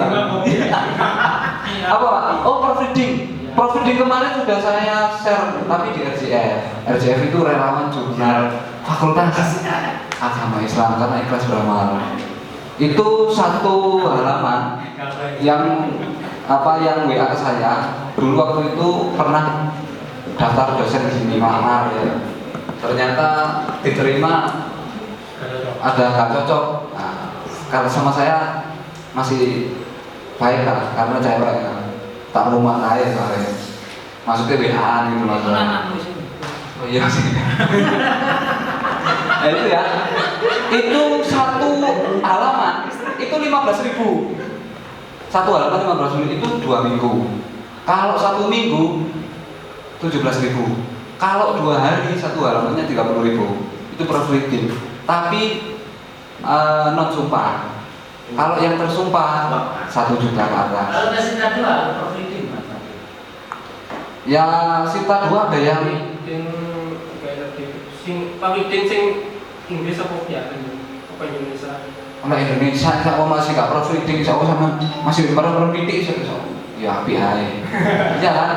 Apa? Oh proofreading kemarin sudah saya share tapi di RJF itu relawan jurnal Fakultas Agama Islam karena ikhlas beramal. Itu 1 halaman yang WA ke saya. Dulu waktu itu pernah daftar dosen di sini malamar ya. Ternyata diterima ada nggak cocok. Nah, kalau sama saya masih baik lah karena cewek ya. Tak rumah saya soalnya. Maksudnya WA gitu maksudnya. Oh iya sih. Nah itu ya. Itu 1 halaman itu 15.000. 1 halaman 15.000 itu 2 minggu. Kalau 1 minggu 17.000. Kalau 2 hari 1 halamannya 30.000. Itu proofreading. Tapi non sumpah. Kalau yang tersumpah 1 juta ke atas. Kalau udah Sinta 2 proofreading Mas. Ya Sinta 2 ada yang proofreading sing Inggris apa ya? Apa Indonesia? Kalau Indonesia saya masih gak proofreading, saya sama masih bareng-bareng pitik ya api ae. Iya kan?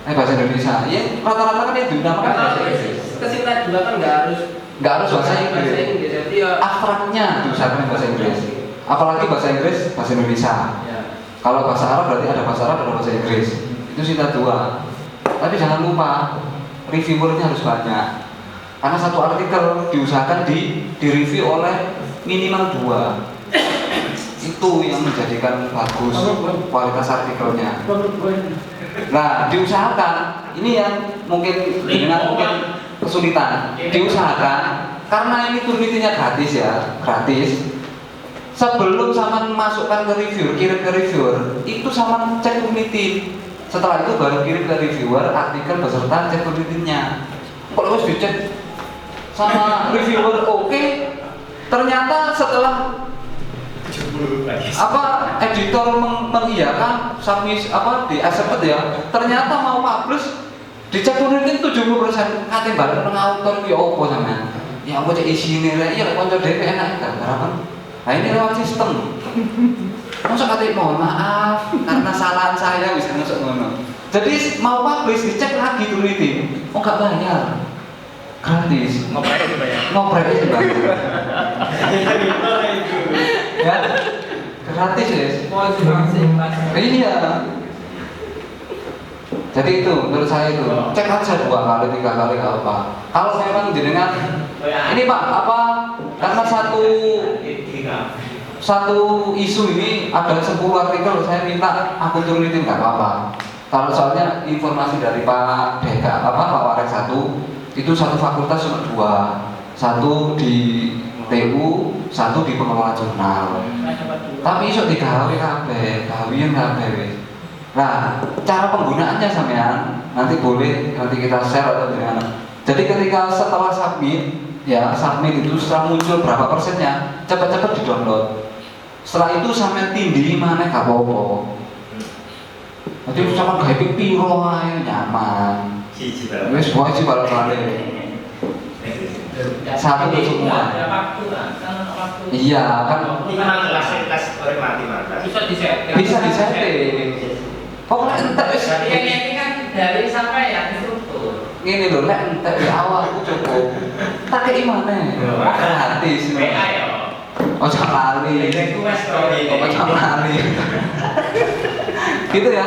Bahasa Indonesia. Ya rata-rata kan itu dinamakan bahasa Inggris. Kesinta 2 kan nggak harus bahasa Inggris. Jadi ya Abstraknya diusahakan bahasa Inggris. Apalagi bahasa Inggris, bahasa Indonesia. ya. Kalau bahasa Arab berarti ada bahasa Arab, ada bahasa Inggris. Itu Sinta 2. Tapi jangan lupa reviewernya harus banyak. Karena 1 artikel diusahakan direview oleh minimal 2. Itu yang menjadikan bagus kualitas artikelnya. Nah, diusahakan. Ini yang mungkin dengan kesulitan. Diusahakan karena ini Turnitinnya gratis ya, gratis. Sebelum sama masukkan ke reviewer, kirim ke reviewer, itu sama cek Turnitin. Setelah itu baru kirim ke reviewer artikel beserta cek Turnitinnya. Kalau harus dicek sama reviewer oke, ternyata setelah apa editor mengiyakan submit apa di accept ya, ternyata mau publish dicek turunin 70% kate balik nang autor ya opo sampean. Ya apa cek isine rek iya lek kanca dhewe enak kan harapan. Nah ini lewat sistem. Masa kate mohon maaf karena kesalahan saya bisa masuk ngono. Jadi mau publish dicek lagi turunin. Oh enggak bayar. Gratis. Ngoprek dibayar. Ngoprek dibayar. Ya. Gratis ya. Iya. Jadi itu menurut saya itu cek aja 2 kali 3 kali nggak apa. Kalau memang jenengan ini Pak apa karena satu isu ini ada 10 artikel saya minta aku turunin nggak apa-apa. Kalau soalnya informasi dari Pak Deka apa Pak Warek 1 itu satu fakultas cuma 2, satu di TU, satu di pengelola jurnal. Tapi iso digawe kabeh, gawean kabeh. Nah, cara penggunaannya sampean nanti boleh nanti kita share atau gimana. Jadi ketika setelah submit, ya submit itu setelah muncul berapa persennya, cepat-cepat di-download. Setelah itu sampean tindih mana gak apa-apa. Jadi sama gawe piro ae nyaman. Wis wae sih balik-balik. Satu itu semua. Iya kan. Bisa disetting. Pokoknya entek wis. Ini kan dari sampai ya instruktur. Ngene lho, lek entek di awal aku cukup. Tak kei maneh. Gratis. WA ya. Ojo lali. Ojo lali. Gitu ya.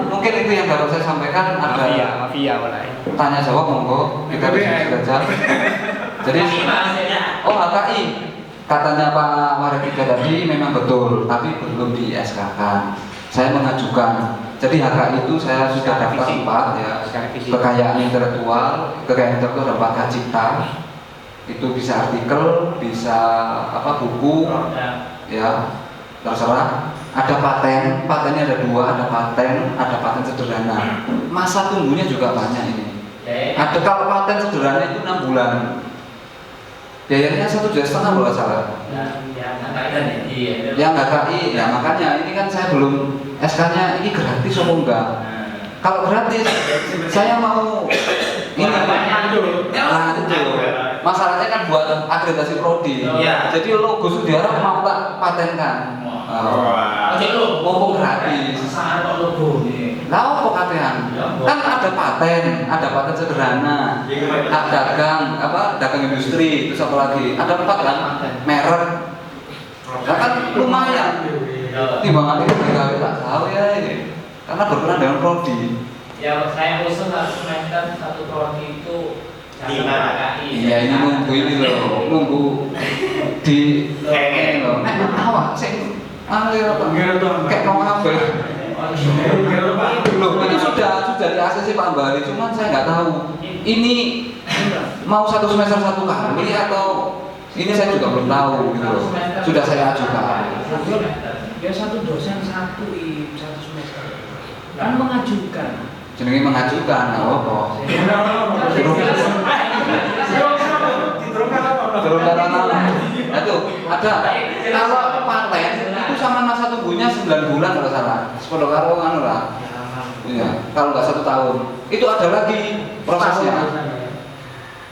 Mungkin itu yang dapat saya sampaikan. Ada mafia mulai. tanya jawab monggo kita bisa belajar. Jadi HKI katanya Pak Warek tadi memang betul, tapi belum di SK kan. Saya mengajukan. Jadi HKI itu saya sudah daftar 4 ya. Kekayaan intelektual ada 4 cipta. Itu bisa artikel, bisa apa buku, ya terserah. Ada patennya ada 2, ada paten sederhana. Masa tunggunya juga banyak ini. Ada kalau paten sederhana itu 6 bulan. Biayanya 1,5 juta kalau salah. Yang HKI, ya makanya ini kan saya belum SK-nya ini gratis atau enggak? Kalau gratis, saya mau ini. Nah itu masalahnya kan buat akreditasi prodi. Jadi logo Sudiarah mau tak patenkan. Mumpung gratis. Lah apa katean? Kan ada paten sederhana, hak dagang, dagang industri, terus apa lagi? Ada 4 kan? Merek. Lah kan lumayan. Timbangan itu gawe tak tahu ya ini. Karena berkenaan dengan prodi. Ya saya usul semester 1 prodi itu Iya ini nunggu di loh. Awak sing kayak mau ngambil. Loh, itu sudah di ACC Pak Bali, cuman saya nggak tahu ini mau 1 semester 1 kali atau ini saya juga belum tahu gitu loh. Sudah saya ajukan. Ya 1 dosen 1 semester kan mengajukan. Jenenge mengajukan, nggak apa-apa. Itu ada kalau paten itu sama masa tunggunya 9 bulan kalau salah. 10 karo anu lah. Iya, kalau nggak 1 tahun. Itu ada lagi prosesnya.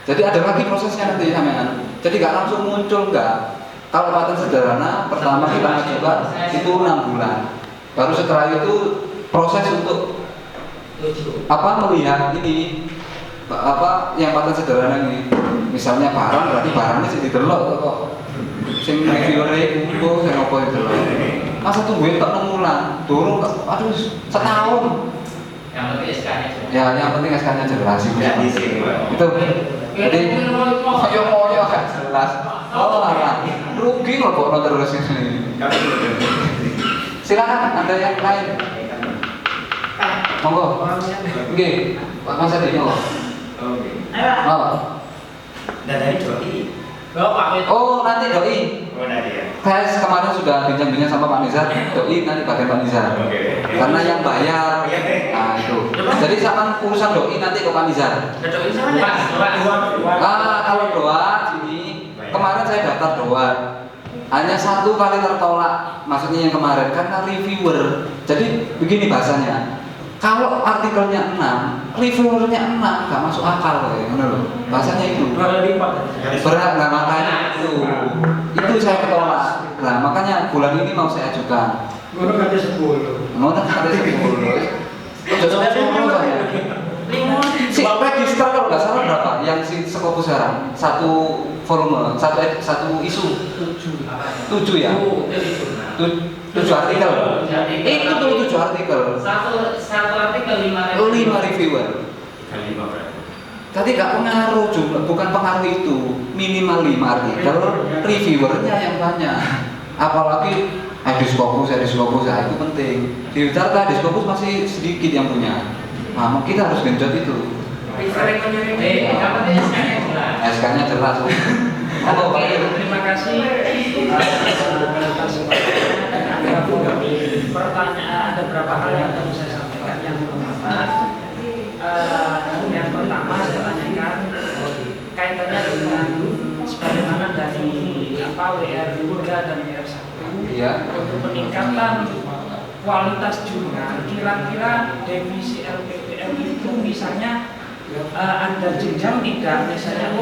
Jadi ada lagi prosesnya nanti sampean. Jadi nggak langsung muncul nggak. Kalau paten sederhana pertama kita ajukan itu 6 bulan. Baru setelah itu proses untuk melihat ini yang paten sederhana ini. Misalnya barang berarti barangnya sih didelok kok. Sing reviewere iku sing apa didelok. Masa tungguin tak 6 bulan. Durung aduh setahun. Yang penting SK-nya. Ya, yang penting SK-nya jelas itu. Jadi koyo gak jelas. Oh, lah. Rugi kok terus ini. Silakan ada yang lain. Monggo. Nggih, Pak Mas Adi monggo. Dari doi. Oh, nanti doi. Saya kemarin sudah bincang-bincang sama Pak Nizar, doi nanti bagian Pak Nizar. Karena yang bayar, nah itu. Jadi sama urusan doi nanti ke Pak Nizar. Doa. Kalau doa sini, kemarin saya daftar doa. hanya 1 kali tertolak, maksudnya yang kemarin karena reviewer. Jadi begini bahasanya, kalau artikelnya 6, reviewernya 6, nggak masuk akal ya, benar loh. Bahasanya itu. Berat, nggak makanya itu saya ketolak. Nah makanya bulan ini mau saya ajukan. Ngono kate 10. Ngono kate 10. Si register kalau nggak salah berapa? Yang si Skopus sekarang satu volume, satu isu. 7 ya? 7 artikel. Itu tuh 7 artikel. Satu artikel 5 reviewer. Tadi nggak pengaruh jumlah, bukan pengaruh itu, minimal 5 artikel, reviewernya yang banyak. Apalagi Ediskopus ya itu penting. Di Jakarta Ediskopus masih sedikit yang punya. Nah, kita harus genjot itu. SK-nya jelas. Oke, terima kasih. Pertanyaan, ada beberapa hal yang perlu saya sampaikan. Yang pertama, yang pertama saya tanyakan kaitannya dengan sebagaimana dari WR 3 dan WR 1 untuk peningkatan kualitas jurnal. Kira-kira definisi LPPM itu misalnya ada jenjang tidak, misalnya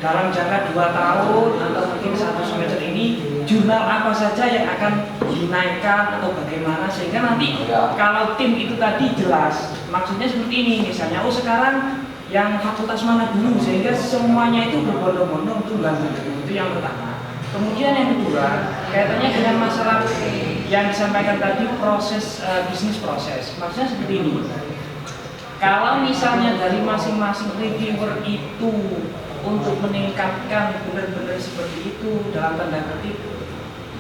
dalam jangka 2 tahun atau mungkin 1 semester ini jurnal apa saja yang akan dinaikkan atau bagaimana, sehingga nanti kalau tim itu tadi jelas maksudnya seperti ini, misalnya sekarang yang fakultas mana dulu, sehingga semuanya itu berbondong-bondong tunggal. Itu yang pertama. Kemudian yang kedua, kaitannya dengan masalah yang disampaikan tadi, proses bisnis proses. Maksudnya seperti ini. Kalau misalnya dari masing-masing reviewer itu untuk meningkatkan benar-benar seperti itu dalam tanda kutip,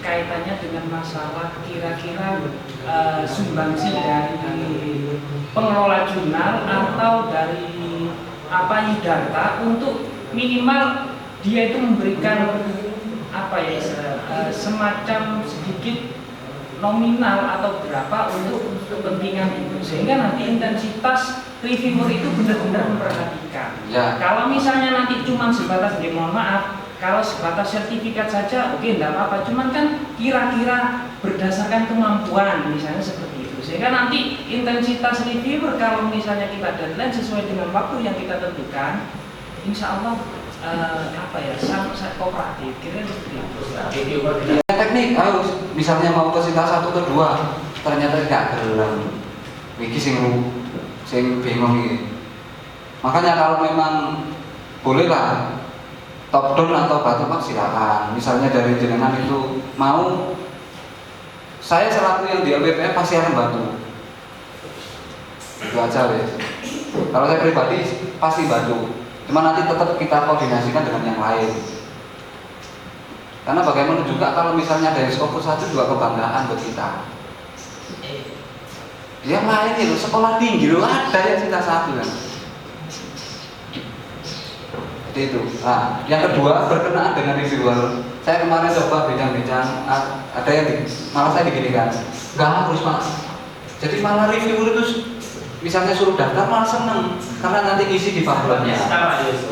kaitannya dengan masalah kira-kira sumbangsi dari pengelola jurnal atau dari Yudharta untuk minimal dia itu memberikan semacam sedikit nominal atau berapa untuk kepentingan itu, sehingga nanti intensitas reviewer itu benar-benar memperhatikan. Kalau misalnya nanti cuma sebatas, mohon maaf, kalau sebatas sertifikat saja, oke, enggak apa-apa. Cuman kan kira-kira berdasarkan kemampuan, misalnya seperti itu. Sehingga nanti intensitas reviewer kalau misalnya kita deadline sesuai dengan waktu yang kita tentukan, insya Allah sangat kooperatif. Kira seperti itu. Teknik harus, misalnya mau ke Sinta 1 atau 2, ternyata tidak gelem. Iki sing bingung ini. Makanya kalau memang bolehlah top down atau bottom up silakan. Misalnya dari jenengan itu mau, saya selaku yang di LPPM pasti akan bantu. Itu aja wes. Kalau saya pribadi pasti bantu. Cuma nanti tetap kita koordinasikan dengan yang lain. Karena bagaimana juga kalau misalnya dari Skopus 1 juga kebanggaan buat kita. Yang lain itu sekolah tinggi loh, ada yang Sinta 1 kan. Jadi itu. Nah, yang kedua berkenaan dengan reviewer. Saya kemarin coba bincang-bincang, ada yang malah saya diginikan, nggak harus Pak. Jadi malah reviewer itu misalnya suruh daftar malah seneng karena nanti isi di pamfletnya.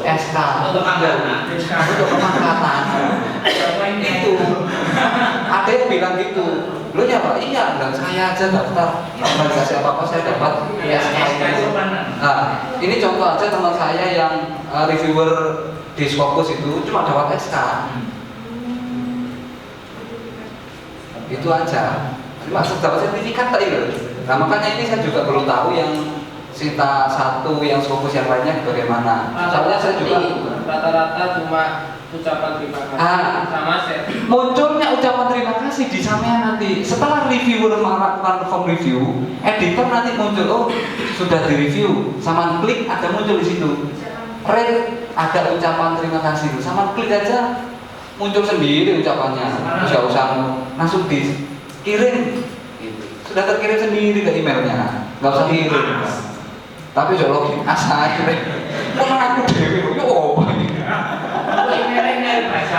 SK untuk pengangkatan. Itu ada yang bilang gitu. Lo ya Pak, iya, dan saya aja daftar, nggak pernah dikasih apa-apa, saya dapat SK itu. Nah, ini contoh aja teman saya yang reviewer di Skopus itu cuma dapat SK. Itu aja. Maksud dapat sertifikat tadi loh. Nah makanya ini saya juga belum tahu yang Sinta 1, yang Skopus yang lainnya bagaimana. Soalnya saya juga rata-rata cuma ucapan terima kasih sama share. Munculnya ucapan terima kasih di sampean nanti. Setelah reviewer melakukan form review, editor nanti muncul, sudah direview, sama klik ada muncul di situ. Rate ada ucapan terima kasih, sama klik aja muncul sendiri ucapannya. Nggak usah langsung dikirim. Sudah terkirim sendiri ke emailnya, nggak usah kirim. Tapi kalau login asal mau aku dewi,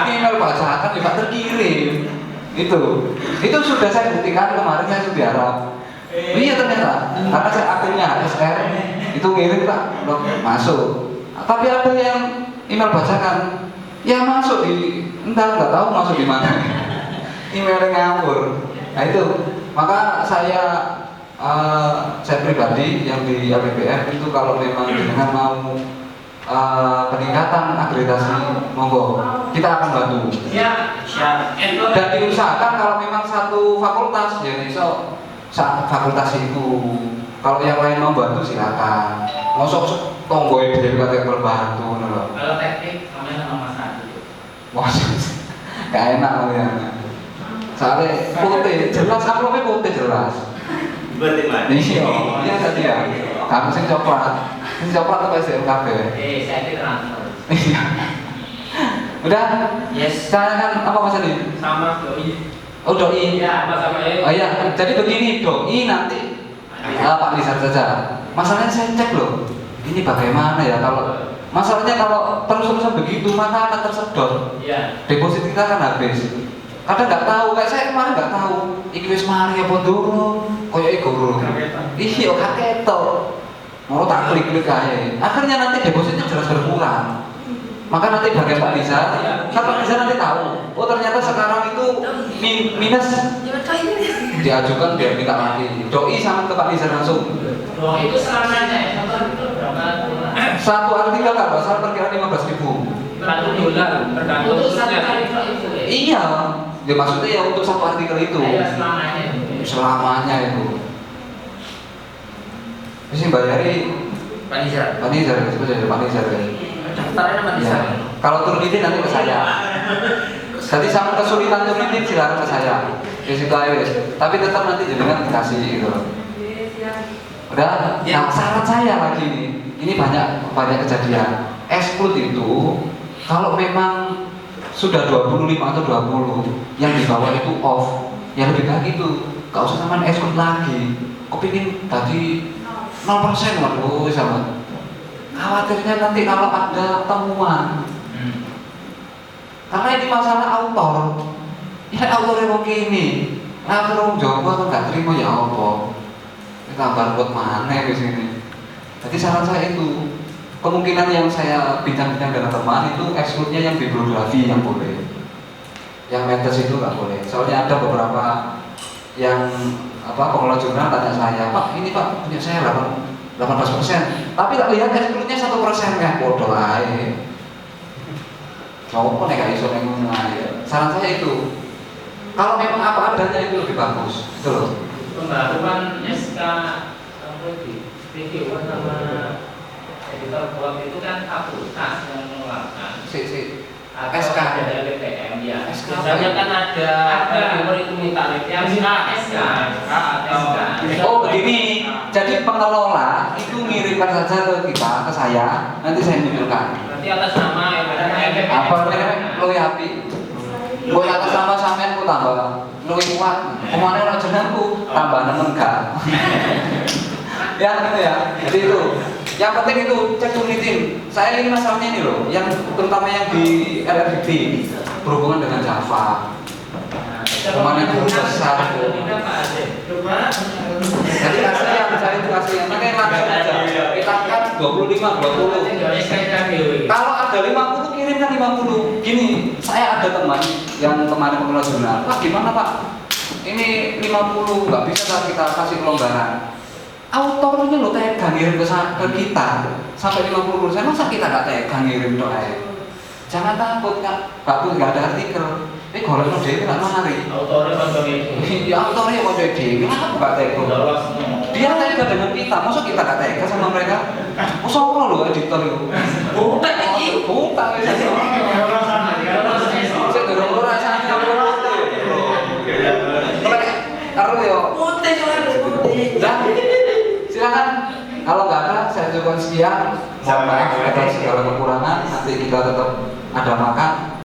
email bacaan juga terkirim. Itu sudah saya buktikan kemarin, saya sudah harap. Iya ternyata, karena saya akunnya SR itu ngirim Pak, masuk. Tapi ada yang email bacakan, ya masuk di, entah nggak tahu masuk di mana. emailnya ngawur. Nah itu, maka saya pribadi yang di APBN itu kalau memang dengan mau peningkatan akreditasi, monggo kita akan bantu. Ya, siap. Dan diusahakan kalau memang satu fakultas, ya iso fakultas itu. Kalau yang lain mau bantu silakan. Mosok tonggo dhewe kate bantu ngono lho. Kalau teknik kami nomor 1. Wah, gak enak ya. Soalnya putih, jelas amplopnya putih jelas. Berarti mana? Iya tadi ya. Kamu sing coklat. Sing coklat apa sih kabeh? Saya transfer. Iya. Udah? Yes. Saya kan apa Mas Adi? Sama doi. Oh doi. Ya, sama ya. Oh iya, jadi begini doi nanti Pak Nizar saja. Masalahnya saya cek loh. Ini bagaimana ya kalau masalahnya kalau terus-terusan begitu maka akan tersedot. Iya. Deposit kita kan habis. Kadang nggak tahu, kayak saya kemarin nggak tahu. Iki wis mari apa durung? Koyo iki durung. Iya, kaget toh. Mau tak klik-klik aja. Akhirnya nanti depositnya jelas berkurang. Maka nanti bagian Pak Nizar, kan Pak Nizar nanti tahu. Oh ternyata sekarang itu minus. Diajukan biar minta lagi. Doi sama ke Pak Nizar langsung. Oh, itu selamanya ya. Contoh itu berapa? Satu artikel kan, salah perkiraan 15.000. $1 tergantung Untuk satu khususnya. kali itu ya. Iya, ya maksudnya ya untuk satu artikel itu. Iya, selamanya itu. Selamanya itu. Terus yang bayari Pak Nizar. Pak Nizar, sebut saja Pak Nizar ya. Daftarnya nama Ya. Nizar. Kalau turun izin nanti ke saya. Jadi sama kesulitan turun izin silakan ke saya. Ya situ aja wes. Tapi tetap nanti jenengan dikasih gitu loh. Udah. Nah syarat saya lagi nih. Ini banyak kejadian. Exclude itu kalau memang sudah 25 atau 20 yang di bawah itu off. Ya lebih baik itu. Gak usah sama exclude lagi. Kepingin tadi 0% waduh sama. Khawatirnya nanti kalau ada temuan. Karena ini masalah autor. Ya autornya mau gini. Nah terus jawab nggak terima ya apa? Tambah buat mana di sini. Jadi saran saya itu kemungkinan yang saya bincang-bincang dengan teman itu exclude-nya yang bibliografi yang boleh. Yang metes itu nggak boleh. Soalnya ada beberapa yang pengelola jurnal tanya saya, Pak ini Pak punya saya 18%, tapi tak lihat exclude-nya 1% kan bodoh aja. Coba nek gak iso ngomong aja. Saran saya itu kalau memang apa adanya itu lebih bagus, gitu loh. Pembaruan SK video sama editor blog itu kan fakultas yang mengeluarkan. SK dari BPM ya. SK Biasanya kan ada reviewer itu minta review SK. Oh begini, jadi pengelola itu ngirimkan saja ke kita, ke saya, nanti saya munculkan. berarti atas nama MPM. Apa namanya? Luwih api. Gue atas nama sampean ku tambah luwih kuat. Kemana orang jenengku tambah nemen gak. Ya gitu ya. Jadi itu. Yang penting itu cek unitin. Saya ini masalahnya ini loh, yang terutama yang di LRDB berhubungan dengan Java. Kemana guru besar. Jadi kasihan, saya itu kasihan. Makanya langsung aja. Kita kan 25, 20. Kalau ada 50 kirimkan 50. Gini, saya ada teman yang kemarin pengelola jurnal. Pak gimana Pak? Ini 50 nggak bisa kita kasih kelonggaran. Autornya lo tega ngirim ke kita sampai 50%. Masa kita nggak tega ngirim doa? Jangan takut nggak ada artikel. Golek no dhewe nggak mari. Autornya konsol itu. Ya autornya kok dhewe, kenapa nggak tega? Dia tega dengan kita, masa kita nggak tega sama mereka? Masa apa lo editor itu? Bukan iki, bukan wis. Saya dorong ora rasane apa karo yo. Putih soalnya putih. Silakan. Kalau nggak ada, saya coba sekian. Mohon maaf atas segala kekurangan. Nanti kita tetap ada makan.